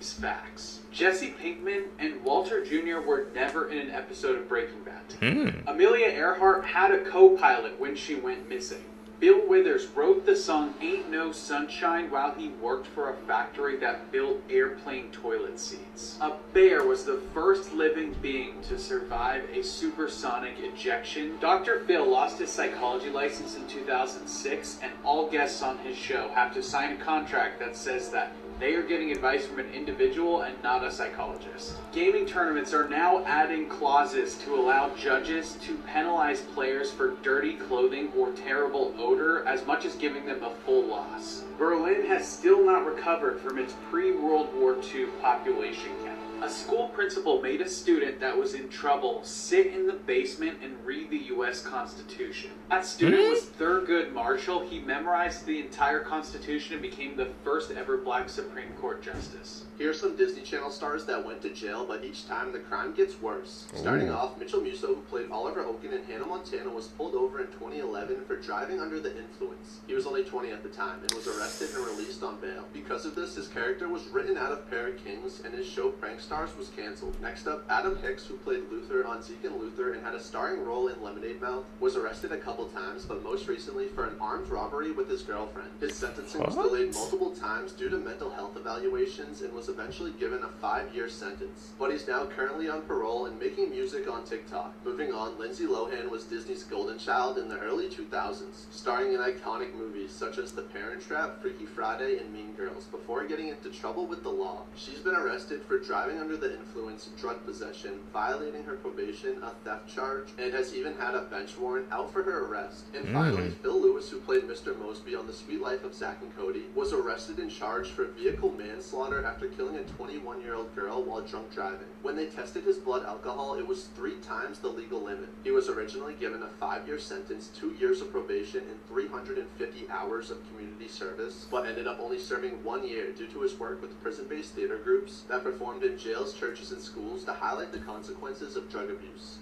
Facts. Jesse Pinkman and Walter Jr. were never in an episode of Breaking Bad. Amelia Earhart had a co-pilot when she went missing. Bill Withers wrote the song Ain't No Sunshine while he worked for a factory that built airplane toilet seats. A bear was the first living being to survive a supersonic ejection. Dr. Phil lost his psychology license in 2006, and all guests on his show have to sign a contract that says that they are getting advice from an individual and not a psychologist. Gaming tournaments are now adding clauses to allow judges to penalize players for dirty clothing or terrible odor as much as giving them a full loss. Berlin has still not recovered from its pre-World War II population count. A school principal made a student that was in trouble sit in the basement and read the U.S. Constitution. That student was Thurgood Marshall. He memorized the entire Constitution and became the first ever black Supreme Court justice. Here are some Disney Channel stars that went to jail, but each time the crime gets worse. Starting off, Mitchell Musso, who played Oliver Oaken in Hannah Montana, was pulled over in 2011 for driving under the influence. He was only 20 at the time and was arrested and released on bail. Because of this, his character was written out of Pair of Kings, and his show Prankstars was canceled. Next up, Adam Hicks, who played Luther on Zeke and Luther and had a starring role in Lemonade Mouth, was arrested a couple times, but most recently for an armed robbery with his girlfriend. His sentencing was delayed multiple times due to mental health evaluations and was eventually given a 5-year sentence. But he's now currently on parole and making music on TikTok. Moving on, Lindsay Lohan was Disney's golden child in the early 2000s, starring in iconic movies such as The Parent Trap, Freaky Friday, and Mean Girls, before getting into trouble with the law. She's been arrested for driving under the influence, drug possession, violating her probation, a theft charge, and has even had a bench warrant out for her arrest. And finally, Phil Lewis, who played Mr. Mosby on The Sweet Life of Zack and Cody, was arrested and charged for vehicle manslaughter after killing a 21-year-old girl while drunk driving. When they tested his blood alcohol, it was 3 times the legal limit. He was originally given a 5-year sentence, 2 years of probation, and 350 hours of community service, but ended up only serving 1 year due to his work with prison-based theater groups that performed in jails, churches, and schools to highlight the consequences of drug abuse.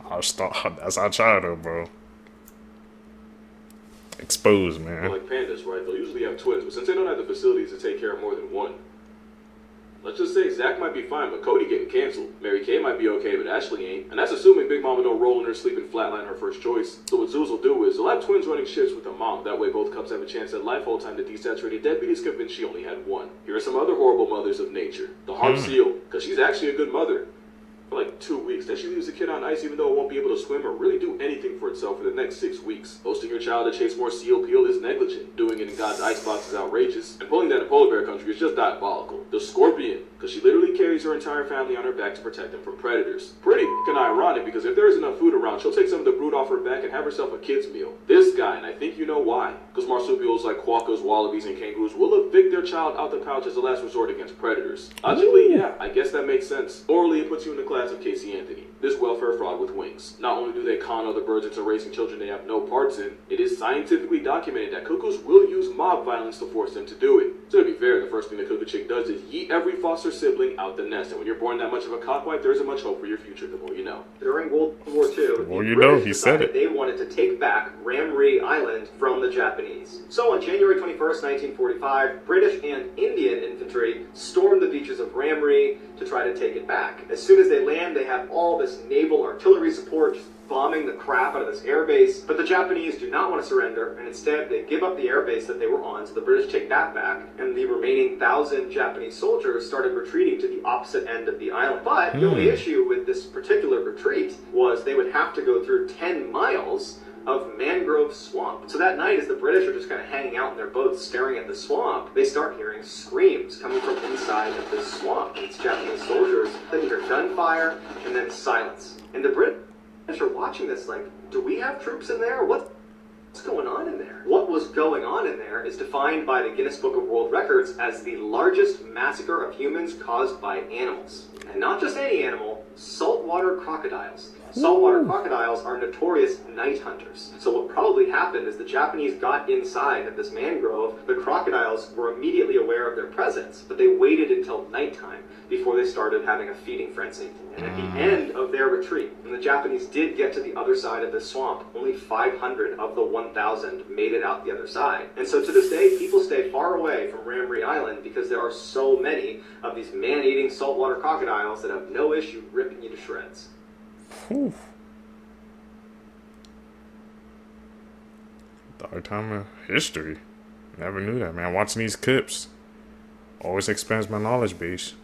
That's our childhood, bro. Exposed, man. Like pandas, right? They'll usually have twins, but since they don't have the facilities to take care of more than one, Let's just say Zach might be fine, but Cody getting canceled. Mary Kay might be okay, but Ashley ain't. And that's assuming Big Mama don't roll in her sleep and flatline her first choice. So what Zeus will do is, they'll have twins running shifts with their mom. That way both couples have a chance at life. Whole time the desaturated deadbeat is convinced she only had one. Here are some other horrible mothers of nature. The harp seal, because she's actually a good mother. For like 2 weeks. Then she leaves the kid on ice even though it won't be able to swim or really do anything for itself for the next 6 weeks. Posting your child to chase more seal peel is negligent. Doing it in God's icebox is outrageous. And pulling that in polar bear country is just diabolical. The scorpion, because she literally carries her entire family on her back to protect them from predators. Pretty kind of ironic because if there is enough food around, she'll take some of the brood off her back and have herself a kid's meal. This guy, and I think you know why. Because marsupials like quokkas, wallabies, and kangaroos will evict their child out the pouch as a last resort against predators. Logically, yeah, I guess that makes sense. Morally, it puts you in the class of Casey Anthony. This welfare fraud with wings. Not only do they con other birds into raising children they have no parts in, it is scientifically documented that cuckoos will use mob violence to force them to do it. So to be fair, the first thing the cuckoo chick does is yeet every foster sibling out the nest. And when you're born that much of a cockwife, there isn't much hope for your future, the more you know. During World War II, well, you know, he said it. They wanted to take back Ramry Island from the Japanese. So on January 21st, 1945, British and Indian infantry stormed the beaches of Ramry to try to take it back. As soon as they land, they have all this naval artillery support just bombing the crap out of this airbase, but the Japanese do not want to surrender, and instead they give up the airbase that they were on, so the British take that back, and the remaining 1,000 Japanese soldiers started retreating to the opposite end of the island. But the only issue with this particular retreat was they would have to go through 10 miles of mangrove swamp. So that night, as the British are just kind of hanging out in their boats staring at the swamp, they start hearing screams coming from inside of this swamp. It's Japanese soldiers. Then you hear gunfire, and then silence. And the British are watching this like, do we have troops in there? What's going on in there? What was going on in there is defined by the Guinness Book of World Records as the largest massacre of humans caused by animals. And not just any animal, saltwater crocodiles. Saltwater crocodiles are notorious night hunters. So what probably happened is the Japanese got inside of this mangrove. The crocodiles were immediately aware of their presence, but they waited until nighttime before they started having a feeding frenzy. And at the end of their retreat, when the Japanese did get to the other side of this swamp, only 500 of the 1,000 made it out the other side. And so to this day, people stay far away from Ramry Island because there are so many of these man-eating saltwater crocodiles that have no issue ripping you to shreds. Whew. Dark time of history. Never knew that, man. Watching these clips always expands my knowledge base.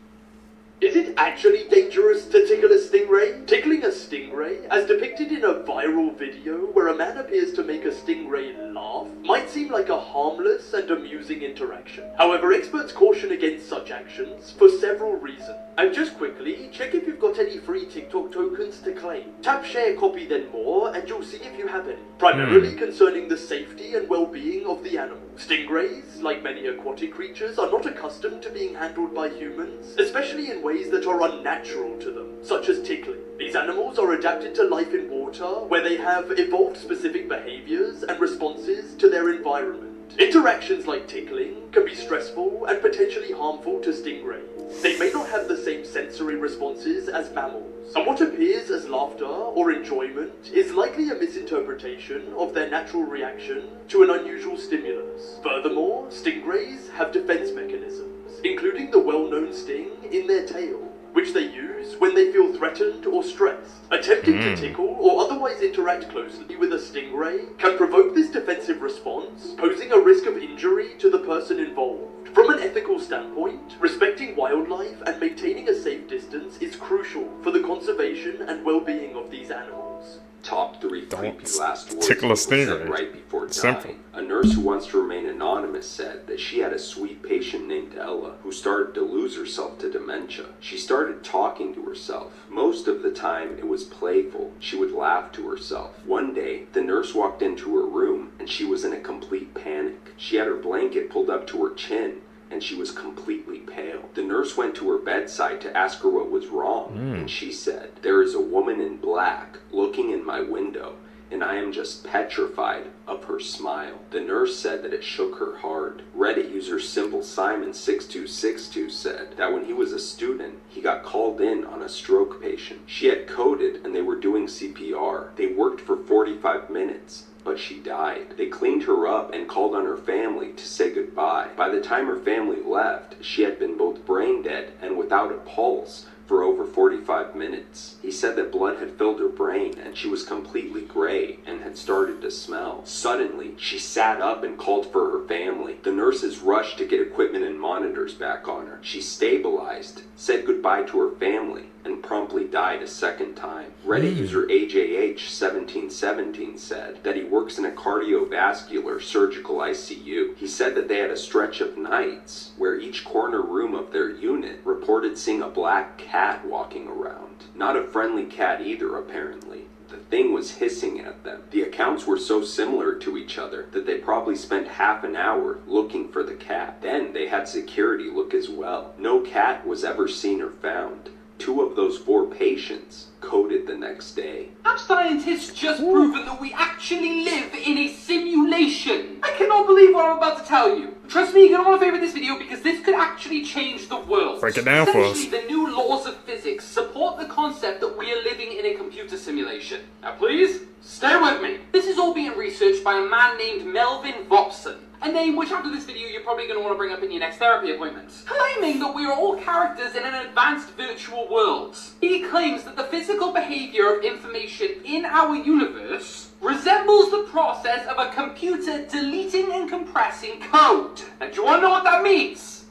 Is it actually dangerous to tickle a stingray? Tickling a stingray, as depicted in a viral video where a man appears to make a stingray laugh, might seem like a harmless and amusing interaction. However, experts caution against such actions for several reasons. And just quickly, check if you've got any free TikTok tokens to claim. Tap share, copy, then more, and you'll see if you have any. Primarily concerning the safety and well-being of the animal. Stingrays, like many aquatic creatures, are not accustomed to being handled by humans, especially in ways that are unnatural to them, such as tickling. These animals are adapted to life in water, where they have evolved specific behaviors and responses to their environment. Interactions like tickling can be stressful and potentially harmful to stingrays. They may not have the same sensory responses as mammals, and what appears as laughter or enjoyment is likely a misinterpretation of their natural reaction to an unusual stimulus. Furthermore, stingrays have defense mechanisms, including the well-known sting in their tail, which they use when they feel threatened or stressed. Attempting to tickle or otherwise interact closely with a stingray can provoke this defensive response, posing a risk of injury to the person involved. From an ethical standpoint, respecting wildlife and maintaining a safe distance is crucial for the conservation and well-being of these animals. Top 3 creepy last words tickle a stingray. said right before Simple. dying. A nurse who wants to remain anonymous said that she had a sweet patient named Ella who started to lose herself to dementia. She started talking to herself. Most of the time it was playful. She would laugh to herself. One day, the nurse walked into her room and she was in a complete panic. She had her blanket pulled up to her chin and she was completely pale. The nurse went to her bedside to ask her what was wrong, and she said, "There is a woman in black looking in my window, and I am just petrified of her smile." The nurse said that it shook her hard. Reddit user Simple Simon 6262 said that when he was a student, he got called in on a stroke patient. She had coded and they were doing CPR. They worked for 45 minutes. but she died. They cleaned her up and called on her family to say goodbye. By the time her family left, she had been both brain dead and without a pulse for over 45 minutes. He said that blood had filled her brain and she was completely gray and had started to smell. Suddenly, she sat up and called for her family. The nurses rushed to get equipment and monitors back on her. She stabilized, said goodbye to her family, and promptly died a second time. Reddit user AJH1717 said that he works in a cardiovascular surgical ICU. He said that they had a stretch of nights where each corner room of their unit reported seeing a black cat walking around. Not a friendly cat either, apparently. The thing was hissing at them. The accounts were so similar to each other that they probably spent half an hour looking for the cat. Then they had security look as well. No cat was ever seen or found. 2 of those 4 patients coded the next day. Have scientists just proven that we actually live in a simulation? I cannot believe what I'm about to tell you. Trust me, you're gonna want to favorite this video because this could actually change the world. Break it down for us. Essentially, the new laws of physics support the concept that we are living in a computer simulation. Now please, stay with me. This is all being researched by a man named Melvin Vopson. A name which after this video you're probably going to want to bring up in your next therapy appointment. Claiming that we are all characters in an advanced virtual world. He claims that the physical behavior of information in our universe resembles the process of a computer deleting and compressing code. And do you want to know what that means?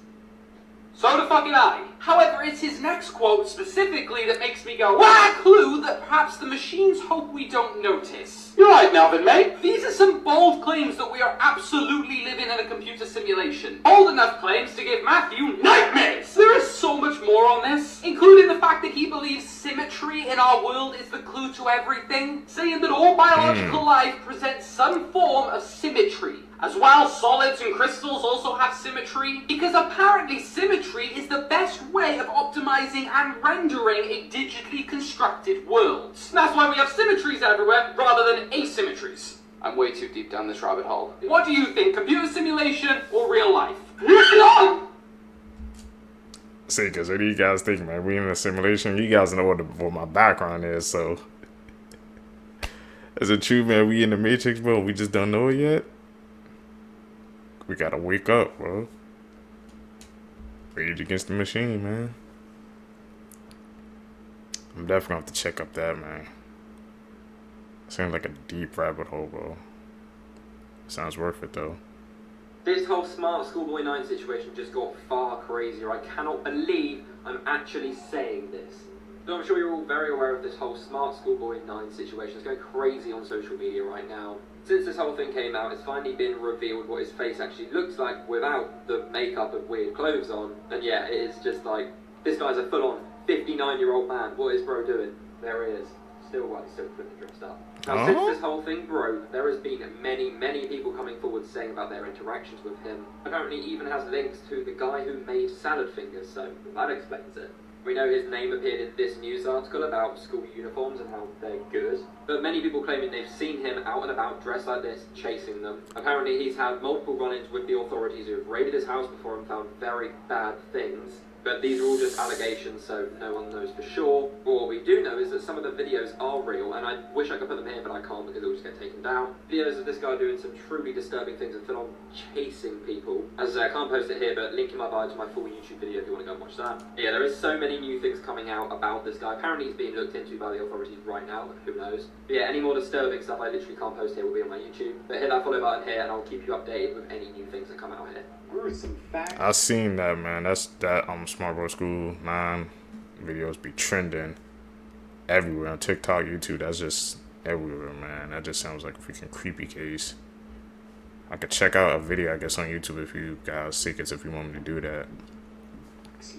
So the fucking I. However, it's his next quote specifically that makes me go, "Wah!" Clue that perhaps the machines hope we don't notice. You're right, Melvin, mate. These are some bold claims that we are absolutely living in a computer simulation. Bold enough claims to give Matthew nightmares. There is so much more on this, including the fact that he believes symmetry in our world is the clue to everything, saying that all biological life presents some form of symmetry. As well, solids and crystals also have symmetry, because apparently symmetry is the best way of optimizing and rendering a digitally constructed world. And that's why we have symmetries everywhere rather than asymmetries. I'm way too deep down this rabbit hole. What do you think, computer simulation or real life? See, because what do you guys think, man? We in a simulation? You guys know what my background is, so. Is it true, man? We in the Matrix, bro? We just don't know it yet? We gotta wake up, bro. Rage Against the Machine, man. I'm definitely gonna have to check up that, man. Sounds like a deep rabbit hole, bro. Sounds worth it, though. This whole Smart Schoolboy 9 situation just got far crazier. I cannot believe I'm actually saying this. So I'm sure you're all very aware of this whole Smart Schoolboy 9 situation. It's going crazy on social media right now. Since this whole thing came out, it's finally been revealed what his face actually looks like without the makeup and weird clothes on. And yeah, it is just like, this guy's a full-on 59-year-old man. What is bro doing? There he is. Still white, still fully dressed up. Now, since this whole thing broke, there has been many people coming forward saying about their interactions with him. Apparently he even has links to the guy who made salad fingers, so that explains it. We know his name appeared in this news article about school uniforms and how they're good. But many people claiming they've seen him out and about dressed like this, chasing them. Apparently he's had multiple run-ins with the authorities who have raided his house before and found very bad things. But these are all just allegations, so no one knows for sure. But what we do know is that some of the videos are real, and I wish I could put them here, but I can't because they'll just get taken down. Videos of this guy doing some truly disturbing things and full-on chasing people. As I say, I can't post it here, but link in my bio to my full YouTube video if you want to go and watch that. But yeah, there is so many new things coming out about this guy. Apparently he's being looked into by the authorities right now, who knows. But yeah, any more disturbing stuff I literally can't post here will be on my YouTube. But hit that follow button here, and I'll keep you updated with any new things that come out here. Gruesome facts. I seen that, man. That's that Smart Bro School 9 videos be trending everywhere on TikTok, YouTube. That's just everywhere, man. That just sounds like a freaking creepy case. I could check out a video, I guess, on YouTube if you guys seek it, if you want me to do that.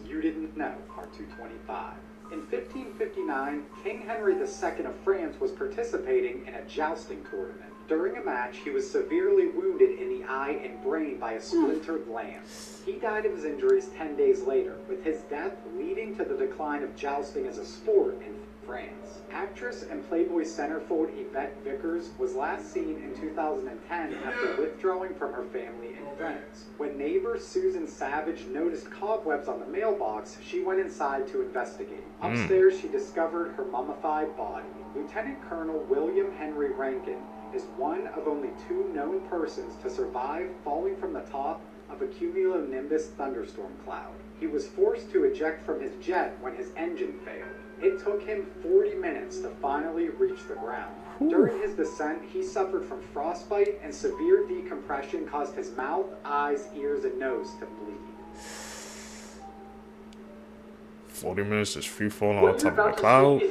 You didn't know, Part 225. In 1559, King Henry II of France was participating in a jousting tournament. During a match, he was severely wounded in the eye and brain by a splintered lance. He died of his injuries 10 days later, with his death leading to the decline of jousting as a sport in France. Actress and Playboy centerfold Yvette Vickers was last seen in 2010 after withdrawing from her family in events. When neighbor Susan Savage noticed cobwebs on the mailbox, she went inside to investigate. Upstairs, she discovered her mummified body. Lieutenant Colonel William Henry Rankin is one of only 2 known persons to survive falling from the top of a cumulonimbus thunderstorm cloud. He was forced to eject from his jet when his engine failed. It took him 40 minutes to finally reach the ground. During his descent, he suffered from frostbite, and severe decompression caused his mouth, eyes, ears, and nose to bleed. 40 minutes just free falling on top of the cloud.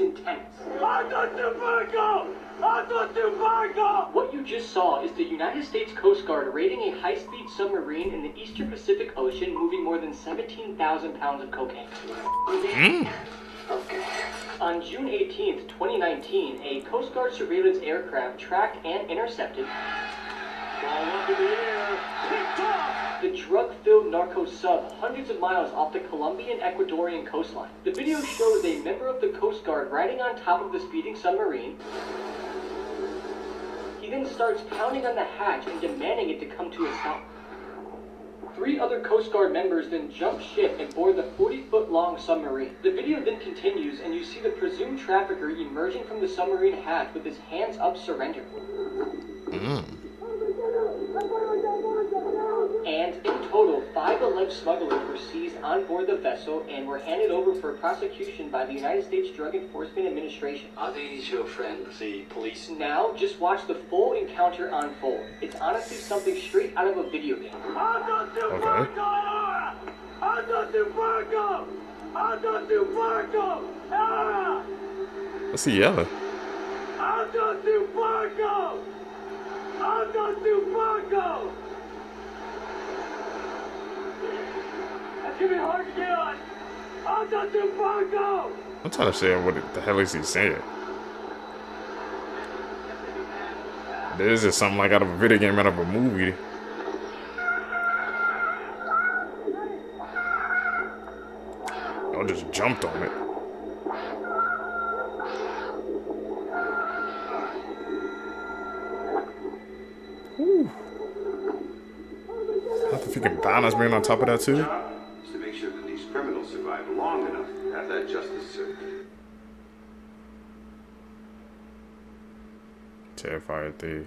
What you just saw is the United States Coast Guard raiding a high-speed submarine in the Eastern Pacific Ocean, moving more than 17,000 pounds of cocaine. On June 18th, 2019, a Coast Guard surveillance aircraft tracked and intercepted the drug-filled narco sub hundreds of miles off the Colombian-Ecuadorian coastline. The video shows a member of the Coast Guard riding on top of the speeding submarine. He then starts pounding on the hatch and demanding it to come to a stop. 3 other Coast Guard members then jump ship and board the 40-foot-long submarine. The video then continues, and you see the presumed trafficker emerging from the submarine hatch with his hands up, surrender. And in total, 5 alleged smugglers were seized on board the vessel and were handed over for prosecution by the United States Drug Enforcement Administration. Are these your friends, the police? Now, just watch the full encounter unfold. It's honestly something straight out of a video game. Okay. What's he yelling? I'm trying to say what the hell is he saying. This is something like out of a video game, out of a movie. I just jumped on it. Whew. I think you can balance being on top of that too. Is to make sure that these criminals survive long enough to have that justice served. Terrified they.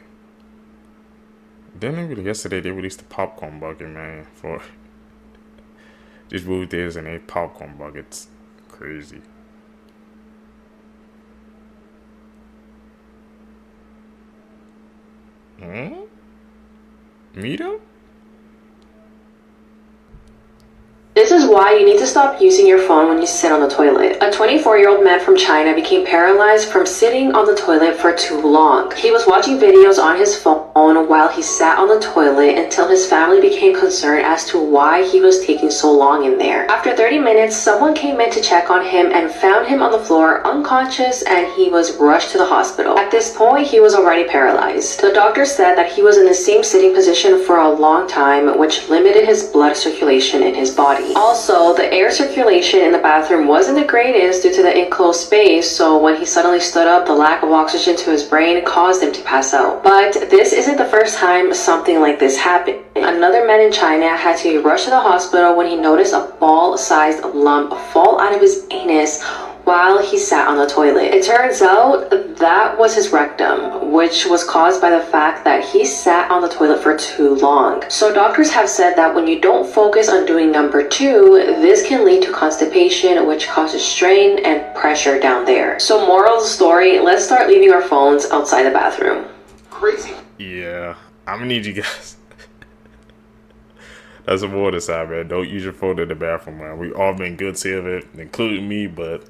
Then yesterday they released the popcorn bucket, man, for these movie theaters and they popcorn buckets. Crazy. Meteor? This is why you need to stop using your phone when you sit on the toilet. A 24-year-old man from China became paralyzed from sitting on the toilet for too long. He was watching videos on his phone while he sat on the toilet until his family became concerned as to why he was taking so long in there. After 30 minutes, someone came in to check on him and found him on the floor unconscious, and he was rushed to the hospital. At this point, he was already paralyzed. The doctor said that he was in the same sitting position for a long time, which limited his blood circulation in his body. Also, the air circulation in the bathroom wasn't the greatest due to the enclosed space, so when he suddenly stood up, the lack of oxygen to his brain caused him to pass out. But this isn't the first time something like this happened. Another man in China had to be rushed to the hospital when he noticed a ball-sized lump fall out of his anus while he sat on the toilet. It turns out that was his rectum, which was caused by the fact that he sat on the toilet for too long. So doctors have said that when you don't focus on doing number 2, this can lead to constipation, which causes strain and pressure down there. So moral of the story, let's start leaving our phones outside the bathroom. Crazy. Yeah, I'm gonna need you guys. That's a warning sign, man. Don't use your phone in the bathroom, man. We all been good to it, including me, but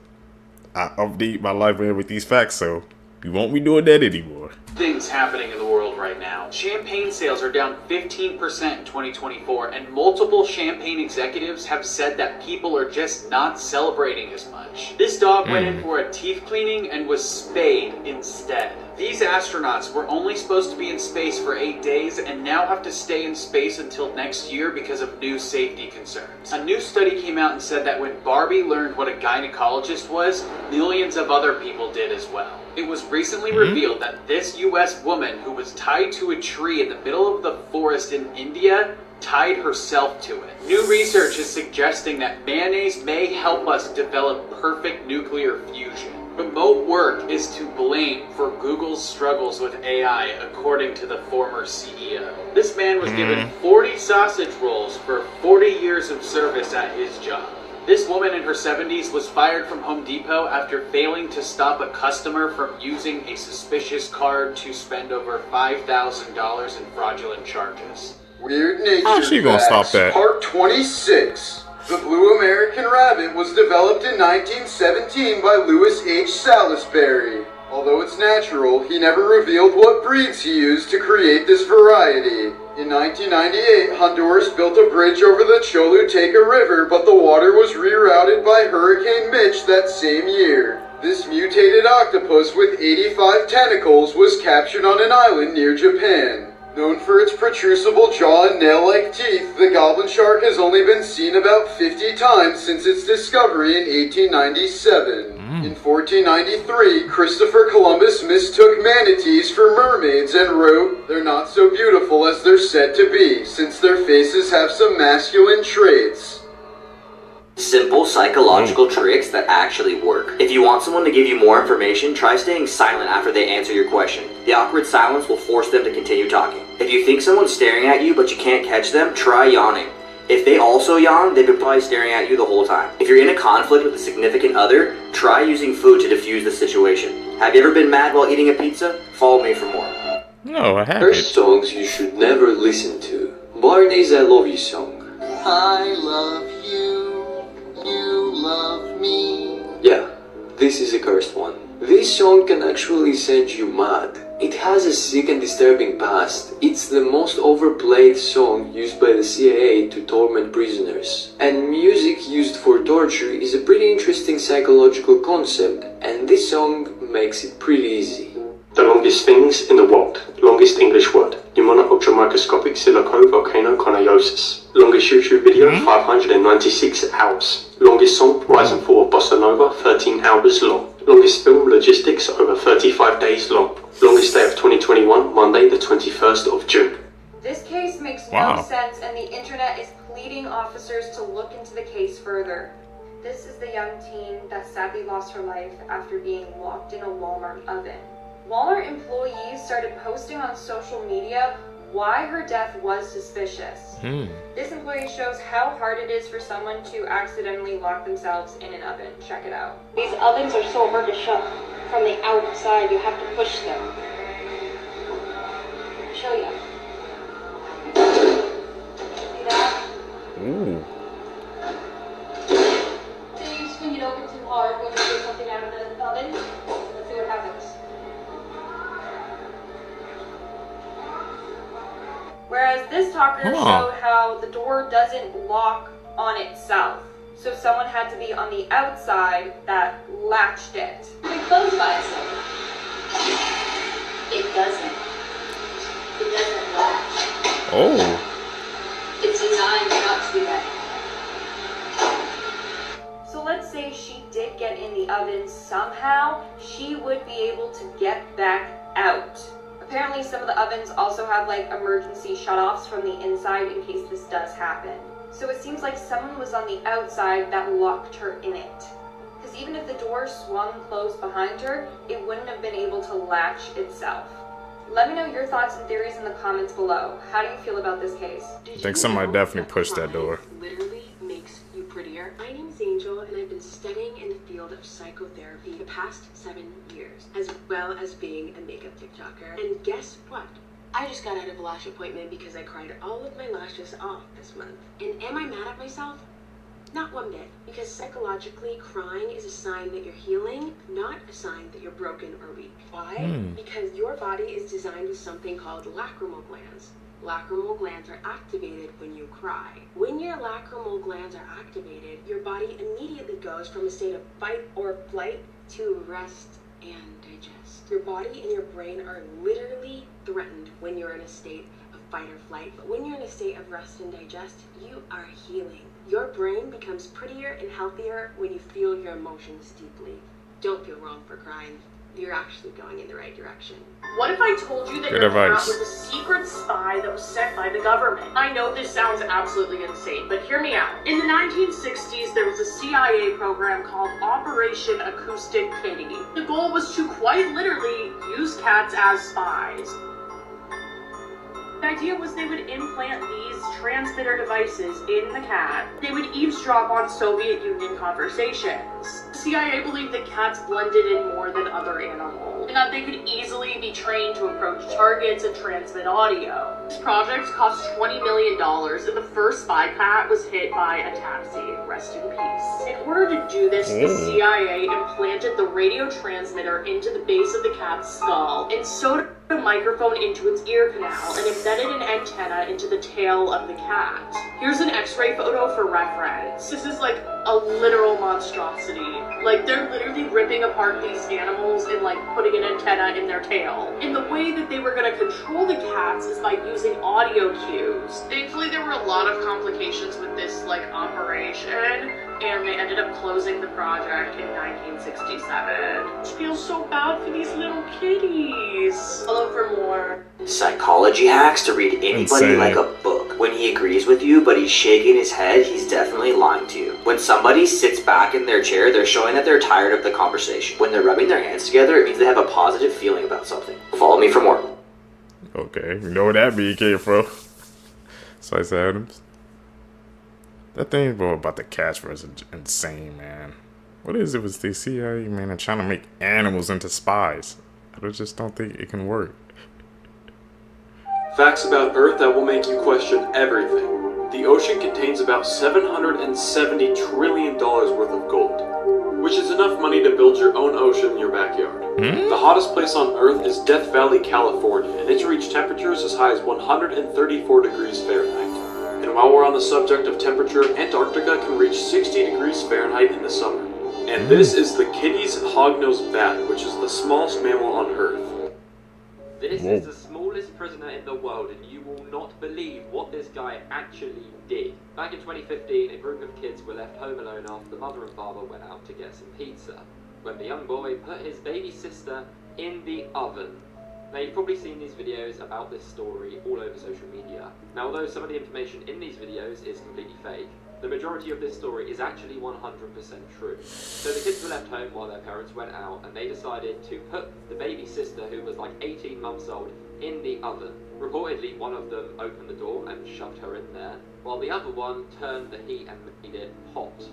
I update my life with these facts, so we won't be doing that anymore. Things happening in the world right now. Champagne sales are down 15% in 2024, and multiple champagne executives have said that people are just not celebrating as much. This dog went in for a teeth cleaning and was spayed instead. These astronauts were only supposed to be in space for 8 days and now have to stay in space until next year because of new safety concerns. A new study came out and said that when Barbie learned what a gynecologist was, millions of other people did as well. It was recently revealed that this US woman who was tied to a tree in the middle of the forest in India tied herself to it. New research is suggesting that mayonnaise may help us develop perfect nuclear fusion. Remote work is to blame for Google's struggles with AI, according to the former CEO. This man was given 40 sausage rolls for 40 years of service at his job. This woman in her 70s was fired from Home Depot after failing to stop a customer from using a suspicious card to spend over $5,000 in fraudulent charges. Weird Nature How's she gonna stop Facts, that? Part 26. The Blue American Rabbit was developed in 1917 by Louis H. Salisbury. Although it's natural, he never revealed what breeds he used to create this variety. In 1998, Honduras built a bridge over the Choluteca River, but the water was rerouted by Hurricane Mitch that same year. This mutated octopus with 85 tentacles was captured on an island near Japan. Known for its protrusible jaw and nail-like teeth, the goblin shark has only been seen about 50 times since its discovery in 1897. In 1493, Christopher Columbus mistook manatees for mermaids and wrote, "They're not so beautiful as they're said to be, since their faces have some masculine traits." Simple psychological tricks that actually work. If you want someone to give you more information, try staying silent after they answer your question. The awkward silence will force them to continue talking. If you think someone's staring at you but you can't catch them, try yawning. If they also yawn, they've been probably staring at you the whole time. If you're in a conflict with a significant other, try using food to diffuse the situation. Have you ever been mad while eating a pizza? Follow me for more. No, I haven't. First songs you should never listen to. Barney's I Love You song. I love you, you love me. Yeah, this is a cursed one. This song can actually send you mad. It has a sick and disturbing past. It's the most overplayed song used by the CIA to torment prisoners. And music used for torture is a pretty interesting psychological concept, and this song makes it pretty easy. The longest things in the world. Longest English word. Pneumonic ultramicroscopic silicovolcanoconiosis. Longest YouTube video, 596 hours. Longest song, Rise and Fall of Bossa Nova, 13 hours long. Longest film, Logistics, over 35 days long. Longest day of 2021, Monday the 21st of June. This case makes no sense, and the internet is pleading officers to look into the case further. This is the young teen that sadly lost her life after being locked in a Walmart oven. Walmart employees started posting on social media why her death was suspicious. This employee shows how hard it is for someone to accidentally lock themselves in an oven. Check it out. These ovens are so hard to shut from the outside, you have to push them. I'll show you. See that? Ooh. So you swing it open too hard when you get something out of the oven. Let's see what happens. Whereas this talker showed how the door doesn't lock on itself. So someone had to be on the outside that latched it. We close by itself. It doesn't. It doesn't latch. Oh. It's designed not to do that. So let's say she did get in the oven somehow, she would be able to get back out. Apparently some of the ovens also have like emergency shutoffs from the inside in case this does happen. So it seems like someone was on the outside that locked her in it. Because even if the door swung closed behind her, it wouldn't have been able to latch itself. Let me know your thoughts and theories in the comments below. How do you feel about this case? I think somebody definitely pushed that door. Literally makes you prettier. My name is Angel, and I've been studying in the field of psychotherapy the past 7 years, as well as being a makeup TikToker. And guess what? I just got out of a lash appointment because I cried all of my lashes off this month. And am I mad at myself? Not one bit, because psychologically, crying is a sign that you're healing, not a sign that you're broken or weak. Why? Because your body is designed with something called lacrimal glands. Lacrimal glands are activated when you cry. When your lacrimal glands are activated, your body immediately goes from a state of fight or flight to rest and digest. Your body and your brain are literally threatened when you're in a state of fight or flight. But when you're in a state of rest and digest, you are healing. Your brain becomes prettier and healthier when you feel your emotions deeply. Don't feel wrong for crying. You're actually going in the right direction. What if I told you that Good your cat advice. was a secret spy that was sent by the government? I know this sounds absolutely insane, but hear me out. In the 1960s, there was a CIA program called Operation Acoustic Kitty. The goal was to quite literally use cats as spies. The idea was they would implant these transmitter devices in the cat. They would eavesdrop on Soviet Union conversations. The CIA believed that cats blended in more than other animals, and that they could easily be trained to approach targets and transmit audio. This project cost $20 million, and the first spy cat was hit by a taxi. Rest in peace. In order to do this, the CIA implanted the radio transmitter into the base of the cat's skull and sewed a microphone into its ear canal and embedded an antenna into the tail of the cat. Here's an x-ray photo for reference. This is like a literal monstrosity. Like, they're literally ripping apart these animals and like putting an antenna in their tail. And the way that they were going to control the cats is by using audio cues. Thankfully, there were a lot of complications with this like operation, and they ended up closing the project in 1967. It feels so bad for these little kitties. Follow for more. Psychology hacks to read anybody Insane. like a book. When he agrees with you, but he's shaking his head, he's definitely lying to you. When somebody sits back in their chair, they're showing that they're tired of the conversation. When they're rubbing their hands together, it means they have a positive feeling about something. Follow me for more. Okay, you know where that be came from. Slice Adams. That thing about the cats was insane, man. What is it with the CIA, man? They're trying to make animals into spies. I just don't think it can work. Facts about Earth that will make you question everything. The ocean contains about $770 trillion worth of gold, which is enough money to build your own ocean in your backyard. The hottest place on Earth is Death Valley, California, and it's reached temperatures as high as 134 degrees Fahrenheit. And while we're on the subject of temperature, Antarctica can reach 60 degrees Fahrenheit in the summer. And this is the Kitty's hognose bat, which is the smallest mammal on Earth. This is the smallest prisoner in the world, and you will not believe what this guy actually did. Back in 2015, a group of kids were left home alone after the mother and father went out to get some pizza, when the young boy put his baby sister in the oven. Now, you've probably seen these videos about this story all over social media. Now, although some of the information in these videos is completely fake, the majority of this story is actually 100% true. So the kids were left home while their parents went out, and they decided to put the baby sister, who was like 18 months old, in the oven. Reportedly, one of them opened the door and shoved her in there, while the other one turned the heat and made it hot.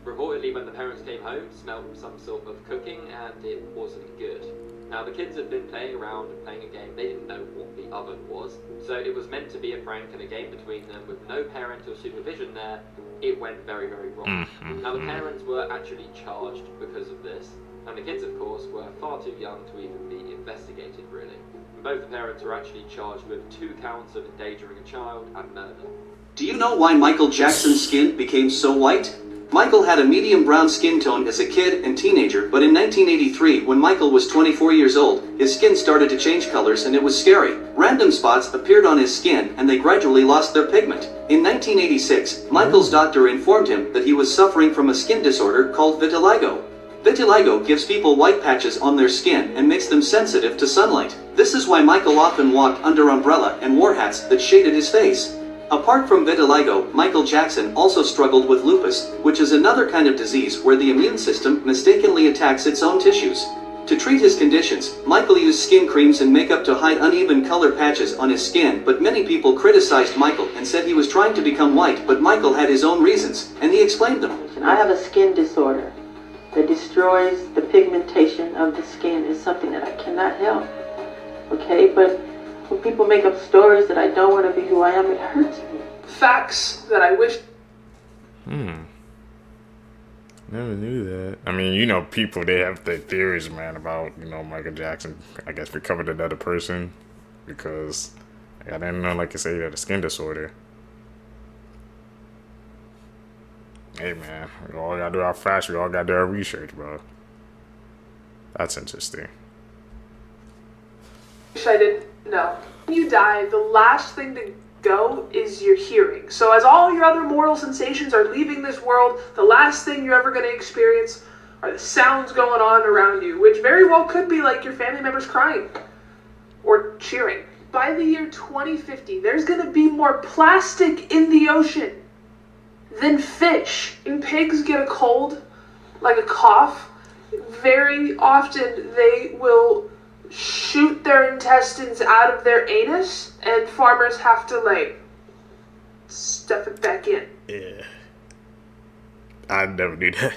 Reportedly, when the parents came home, smelled some sort of cooking, and it wasn't good. Now, the kids had been playing around and playing a game. They didn't know what the oven was, so it was meant to be a prank and a game between them with no parental supervision there. It went very, very wrong. Now, the parents were actually charged because of this, and the kids, of course, were far too young to even be investigated, really. And both the parents were actually charged with 2 counts of endangering a child and murder. Do you know why Michael Jackson's skin became so white? Michael had a medium brown skin tone as a kid and teenager, but in 1983, when Michael was 24 years old, his skin started to change colors and it was scary. Random spots appeared on his skin and they gradually lost their pigment. In 1986, Michael's doctor informed him that he was suffering from a skin disorder called vitiligo. Vitiligo gives people white patches on their skin and makes them sensitive to sunlight. This is why Michael often walked under umbrella and wore hats that shaded his face. Apart from vitiligo, Michael Jackson also struggled with lupus, which is another kind of disease where the immune system mistakenly attacks its own tissues. To treat his conditions, Michael used skin creams and makeup to hide uneven color patches on his skin, but many people criticized Michael and said he was trying to become white, but Michael had his own reasons, and he explained them. I have a skin disorder that destroys the pigmentation of the skin. It's something that I cannot help, okay? But when people make up stories that I don't want to be who I am, it hurts me. Facts that I wish. Never knew that. I mean, you know, people, they have their theories, man, about, you know, Michael Jackson, I guess, recovered another person because I didn't know, like you say, he had a skin disorder. Hey, man, we all gotta do our facts. We all gotta do our research, bro. That's interesting. Wish I didn't know. When you die, the last thing to go is your hearing. So as all your other mortal sensations are leaving this world, the last thing you're ever going to experience are the sounds going on around you, which very well could be like your family members crying or cheering. By the year 2050, there's going to be more plastic in the ocean than fish. When pigs get a cold, like a cough, very often they will shoot their intestines out of their anus, and farmers have to, like, stuff it back in. Yeah. I never knew that.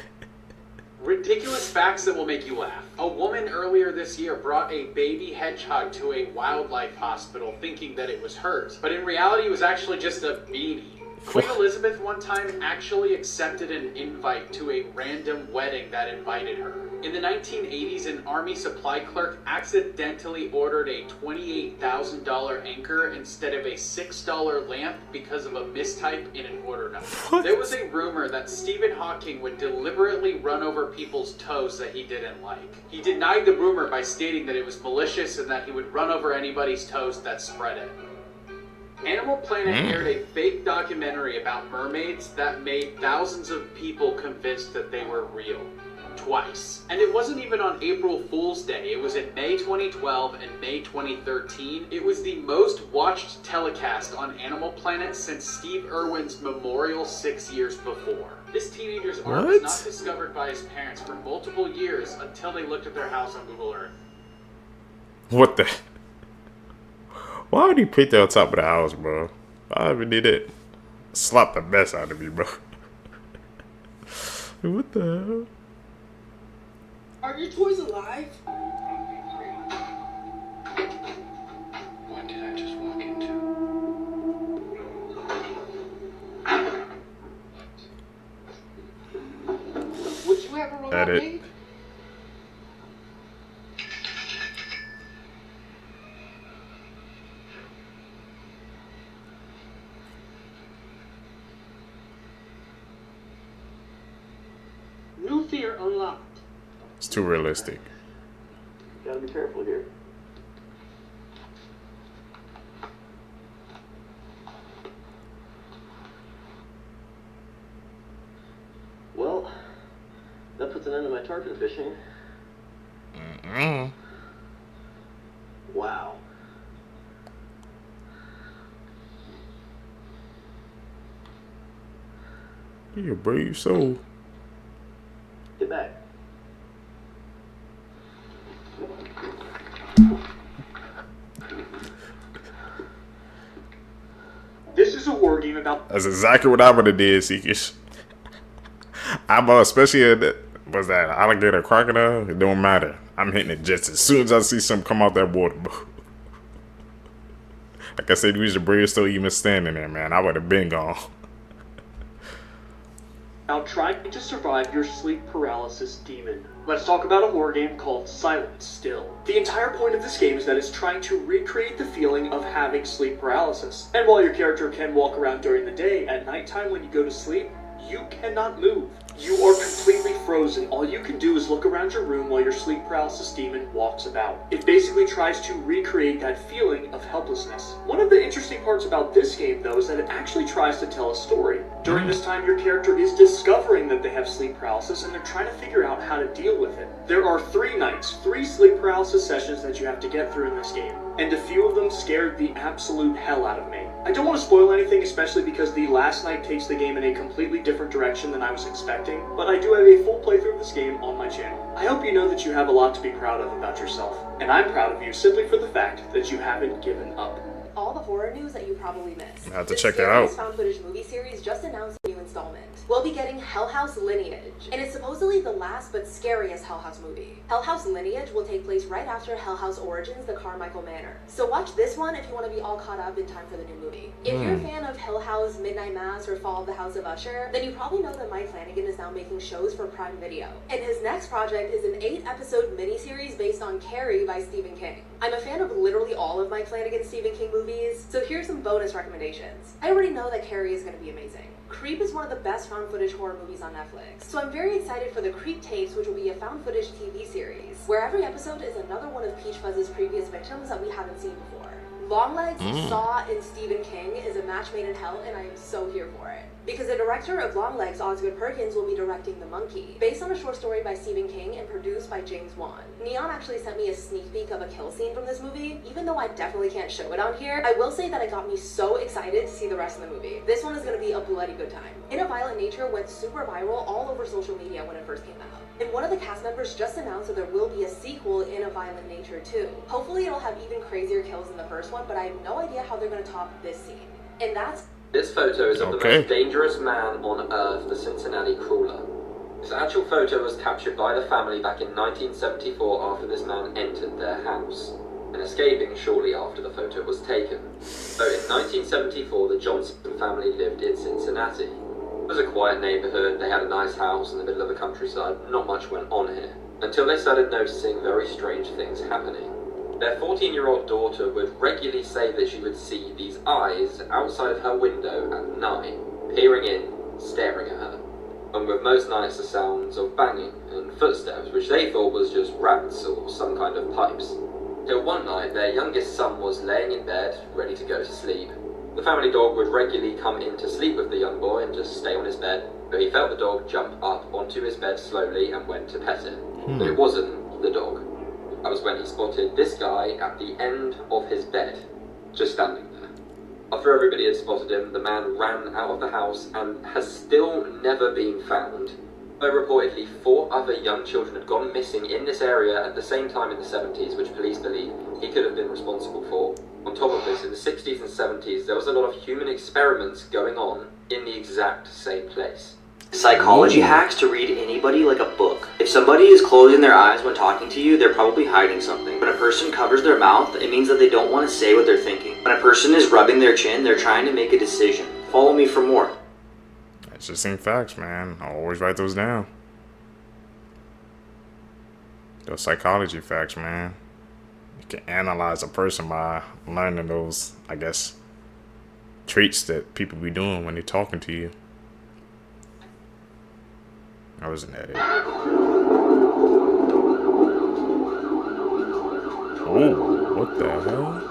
Ridiculous facts that will make you laugh. A woman earlier this year brought a baby hedgehog to a wildlife hospital thinking that it was hers, but in reality it was actually just a beanie. Queen Elizabeth one time actually accepted an invite to a random wedding that invited her. In the 1980s, an army supply clerk accidentally ordered a $28,000 anchor instead of a $6 lamp because of a mistype in an order number. What? There was a rumor that Stephen Hawking would deliberately run over people's toes that he didn't like. He denied the rumor by stating that it was malicious and that he would run over anybody's toes that spread it. Animal Planet aired a fake documentary about mermaids that made thousands of people convinced that they were real. Twice. And it wasn't even on April Fool's Day. It was in May 2012 and May 2013. It was the most watched telecast on Animal Planet since Steve Irwin's memorial 6 years before. This teenager's art was not discovered by his parents for multiple years until they looked at their house on Google Earth. What the? Why would he put that on top of the house, bro? I even did it. Slap the mess out of me, bro. What the hell? Are your toys alive? What did I just walk into? Would you ever roll out me? New fear unlocked. It's too realistic. Gotta be careful here. Well, that puts an end to my tarpon fishing. Wow. You're a brave soul. Get back. This is a war game about... That's exactly what I would have did, Seekers. I'm especially at was that alligator crocodile? It don't matter. I'm hitting it just as soon as I see something come out that water, bro. Like I said, we was the brave still even standing there, man. I would have been gone. Now trying to survive your sleep paralysis demon. Let's talk about a horror game called Silent Still. The entire point of this game is that it's trying to recreate the feeling of having sleep paralysis. And while your character can walk around during the day, at nighttime when you go to sleep, you cannot move. You are completely frozen. All you can do is look around your room while your sleep paralysis demon walks about. It basically tries to recreate that feeling of helplessness. One of the interesting parts about this game, though, is that it actually tries to tell a story. During this time, your character is discovering that they have sleep paralysis, and they're trying to figure out how to deal with it. There are 3 nights, 3 sleep paralysis sessions that you have to get through in this game, and a few of them scared the absolute hell out of me. I don't want to spoil anything, especially because the last night takes the game in a completely different direction than I was expecting, but I do have a full playthrough of this game on my channel. I hope you know that you have a lot to be proud of about yourself, and I'm proud of you simply for the fact that you haven't given up. All the horror news that you probably missed. I have to check that out. This found footage movie series just announced a new installment. We'll be getting Hell House Lineage, and it's supposedly the last but scariest Hell House movie. Hell House Lineage will take place right after Hell House Origins, the Carmichael Manor. So watch this one if you want to be all caught up in time for the new movie. If you're a fan of Hell House, Midnight Mass, or Fall of the House of Usher, then you probably know that Mike Flanagan is now making shows for Prime Video. And his next project is an 8-episode miniseries based on Carrie by Stephen King. I'm a fan of literally all of Mike Flanagan's Stephen King movies, movies, so here's some bonus recommendations. I already know that Carrie is going to be amazing. Creep is one of the best found footage horror movies on Netflix, so I'm very excited for the Creep Tapes, which will be a found footage TV series, where every episode is another one of Peach Fuzz's previous victims that we haven't seen before. Longlegs, Saw, and Stephen King is a match made in hell, and I am so here for it. Because the director of Longlegs, Osgood Perkins, will be directing The Monkey, based on a short story by Stephen King and produced by James Wan. Neon actually sent me a sneak peek of a kill scene from this movie. Even though I definitely can't show it on here, I will say that it got me so excited to see the rest of the movie. This one is going to be a bloody good time. In a Violent Nature went super viral all over social media when it first came out. And one of the cast members just announced that there will be a sequel in A Violent Nature too. Hopefully it'll have even crazier kills than the first one, but I have no idea how they're going to top this scene. And that's... This photo is of the most dangerous man on Earth, the Cincinnati Crawler. This actual photo was captured by the family back in 1974 after this man entered their house, and escaping shortly after the photo was taken. So in 1974, the Johnson family lived in Cincinnati. It was a quiet neighborhood, they had a nice house in the middle of the countryside, not much went on here, until they started noticing very strange things happening. Their 14-year-old daughter would regularly say that she would see these eyes outside of her window at night, peering in, staring at her. And with most nights the sounds of banging and footsteps, which they thought was just rats or some kind of pipes. Till one night, their youngest son was laying in bed, ready to go to sleep. The family dog would regularly come in to sleep with the young boy and just stay on his bed, but he felt the dog jump up onto his bed slowly and went to pet it. But it wasn't the dog. That was when he spotted this guy at the end of his bed, just standing there. After everybody had spotted him, the man ran out of the house and has still never been found. Though reportedly 4 other young children had gone missing in this area at the same time in the 70s, which police believe he could have been responsible for. On top of this, in the 60s and 70s, there was a lot of human experiments going on in the exact same place. Psychology hacks to read anybody like a book. If somebody is closing their eyes when talking to you, they're probably hiding something. When a person covers their mouth, it means that they don't want to say what they're thinking. When a person is rubbing their chin, they're trying to make a decision. Follow me for more. That's just in facts, man. I always write those down. Those psychology facts, man. You can analyze a person by learning those, I guess, traits that people be doing when they're talking to you. I wasn't at it. Oh, what the hell?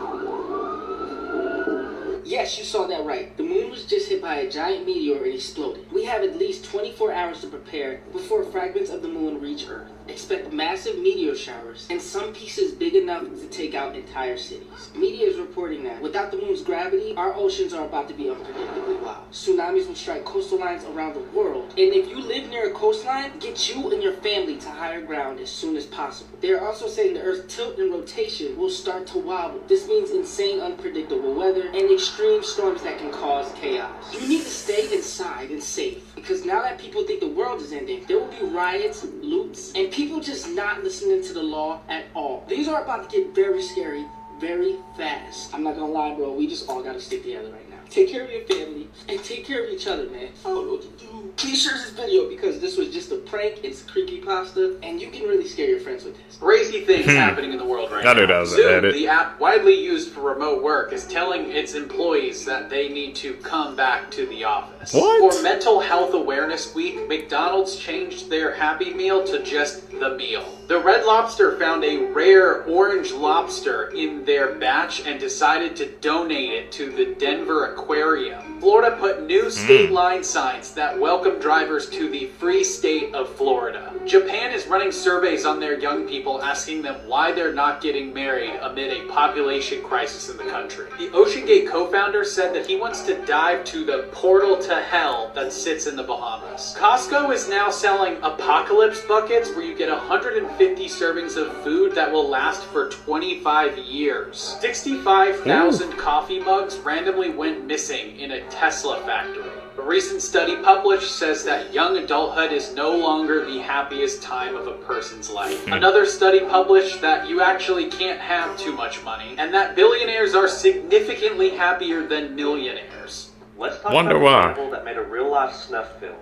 Yes, you saw that right. The moon was just hit by a giant meteor and exploded. We have at least 24 hours to prepare before fragments of the moon reach Earth. Expect massive meteor showers and some pieces big enough to take out entire cities. Media is reporting that without the moon's gravity, our oceans are about to be unpredictably wild. Tsunamis will strike coastal lines around the world, and if you live near a coastline, get you and your family to higher ground as soon as possible. They are also saying the Earth's tilt and rotation will start to wobble. This means insane, unpredictable weather and extreme storms that can cause chaos. You need to stay inside and safe, because now that people think the world is ending, there will be riots, loots, and people just not listening to the law at all. Things are about to get very scary very fast. I'm not gonna lie, bro, we just all gotta stick together right now. Take care of your family and take care of each other, man. I don't know what to do. Please share this video because this was just a prank. It's creepypasta, and you can really scare your friends with this. Crazy things happening in the world right now. Zoom, the app widely used for remote work, is telling its employees that they need to come back to the office. What? For Mental Health Awareness Week, McDonald's changed their Happy Meal to just the meal. The Red Lobster found a rare orange lobster in their batch and decided to donate it to the Denver Aquarium. Florida put new state line signs that welcome drivers to the free state of Florida. Japan is running surveys on their young people, asking them why they're not getting married amid a population crisis in the country. The OceanGate co-founder said that he wants to dive to the portal to hell that sits in the Bahamas. Costco is now selling apocalypse buckets where you get 150 servings of food that will last for 25 years. 65,000 coffee mugs randomly went missing in a Tesla factory. A recent study published says that young adulthood is no longer the happiest time of a person's life. Another study published that you actually can't have too much money, and that billionaires are significantly happier than millionaires. Let's talk about the people that made a real-life snuff film.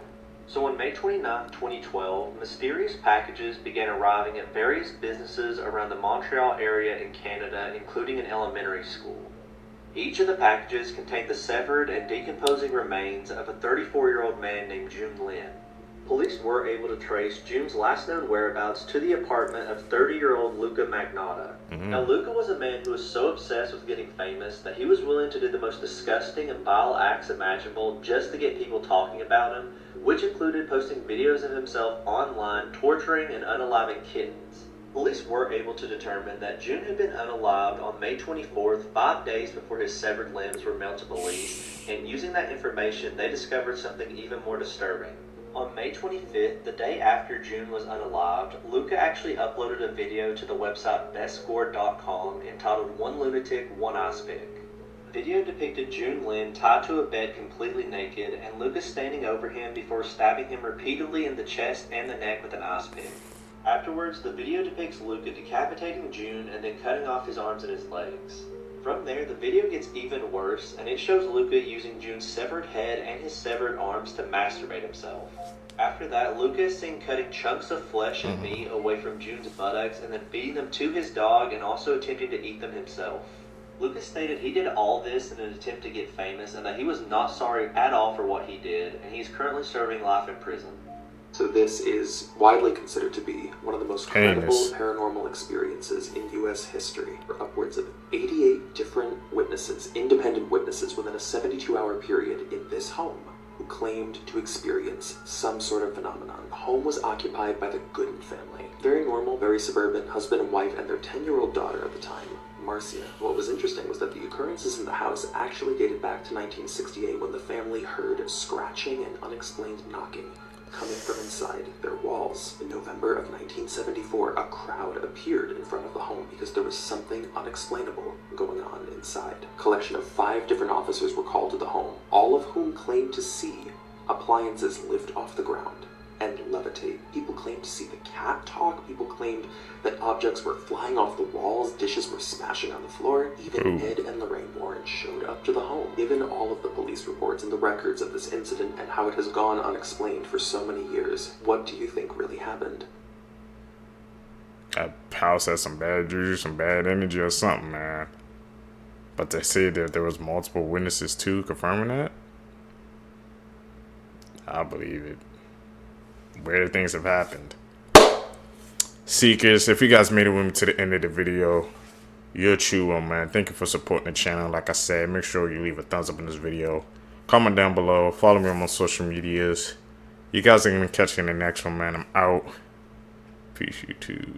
So on May 29, 2012, mysterious packages began arriving at various businesses around the Montreal area in Canada, including an elementary school. Each of the packages contained the severed and decomposing remains of a 34-year-old man named June Lin. Police were able to trace June's last known whereabouts to the apartment of 30-year-old Luka Magnotta. Now, Luka was a man who was so obsessed with getting famous that he was willing to do the most disgusting and vile acts imaginable just to get people talking about him, which included posting videos of himself online torturing and unaliving kittens. Police were able to determine that June had been unalived on May 24th, 5 days before his severed limbs were mailed to police, and using that information, they discovered something even more disturbing. On May 25th, the day after June was unalived, Luka actually uploaded a video to the website bestscore.com entitled One Lunatic, One Ice Pick. The video depicted June Lin tied to a bed completely naked and Luka standing over him before stabbing him repeatedly in the chest and the neck with an ice pick. Afterwards, the video depicts Luka decapitating June and then cutting off his arms and his legs. From there, the video gets even worse, and it shows Luka using June's severed head and his severed arms to masturbate himself. After that, Luka is seen cutting chunks of flesh and meat away from June's buttocks and then feeding them to his dog and also attempting to eat them himself. Luka stated he did all this in an attempt to get famous and that he was not sorry at all for what he did, and he's currently serving life in prison. So this is widely considered to be one of the most credible paranormal experiences in U.S. history. For upwards of 88 different witnesses, independent witnesses, within a 72-hour period in this home who claimed to experience some sort of phenomenon. The home was occupied by the Gooden family. Very normal, very suburban, husband and wife and their 10-year-old daughter at the time, Marcia. What was interesting was that the occurrences in the house actually dated back to 1968 when the family heard scratching and unexplained knocking coming from inside their walls. In November of 1974, a crowd appeared in front of the home because there was something unexplainable going on inside. A collection of 5 different officers were called to the home, all of whom claimed to see appliances lift off the ground and levitate. People claimed to see the cat talk. People claimed that objects were flying off the walls, dishes were smashing on the floor. Even Ed and Lorraine Warren showed up to the home. Given all of the police reports and the records of this incident and how it has gone unexplained for so many years, what do you think really happened? That house had some bad juju, some bad energy or something, man. But they said that there was multiple witnesses too confirming that. I believe it. Weird things have happened. Seekers, if you guys made it with me to the end of the video, you're a true one, man. Thank you for supporting the channel. Like I said, make sure you leave a thumbs up in this video. Comment down below. Follow me on my social medias. You guys are going to catch you in the next one, man. I'm out. Peace, YouTube.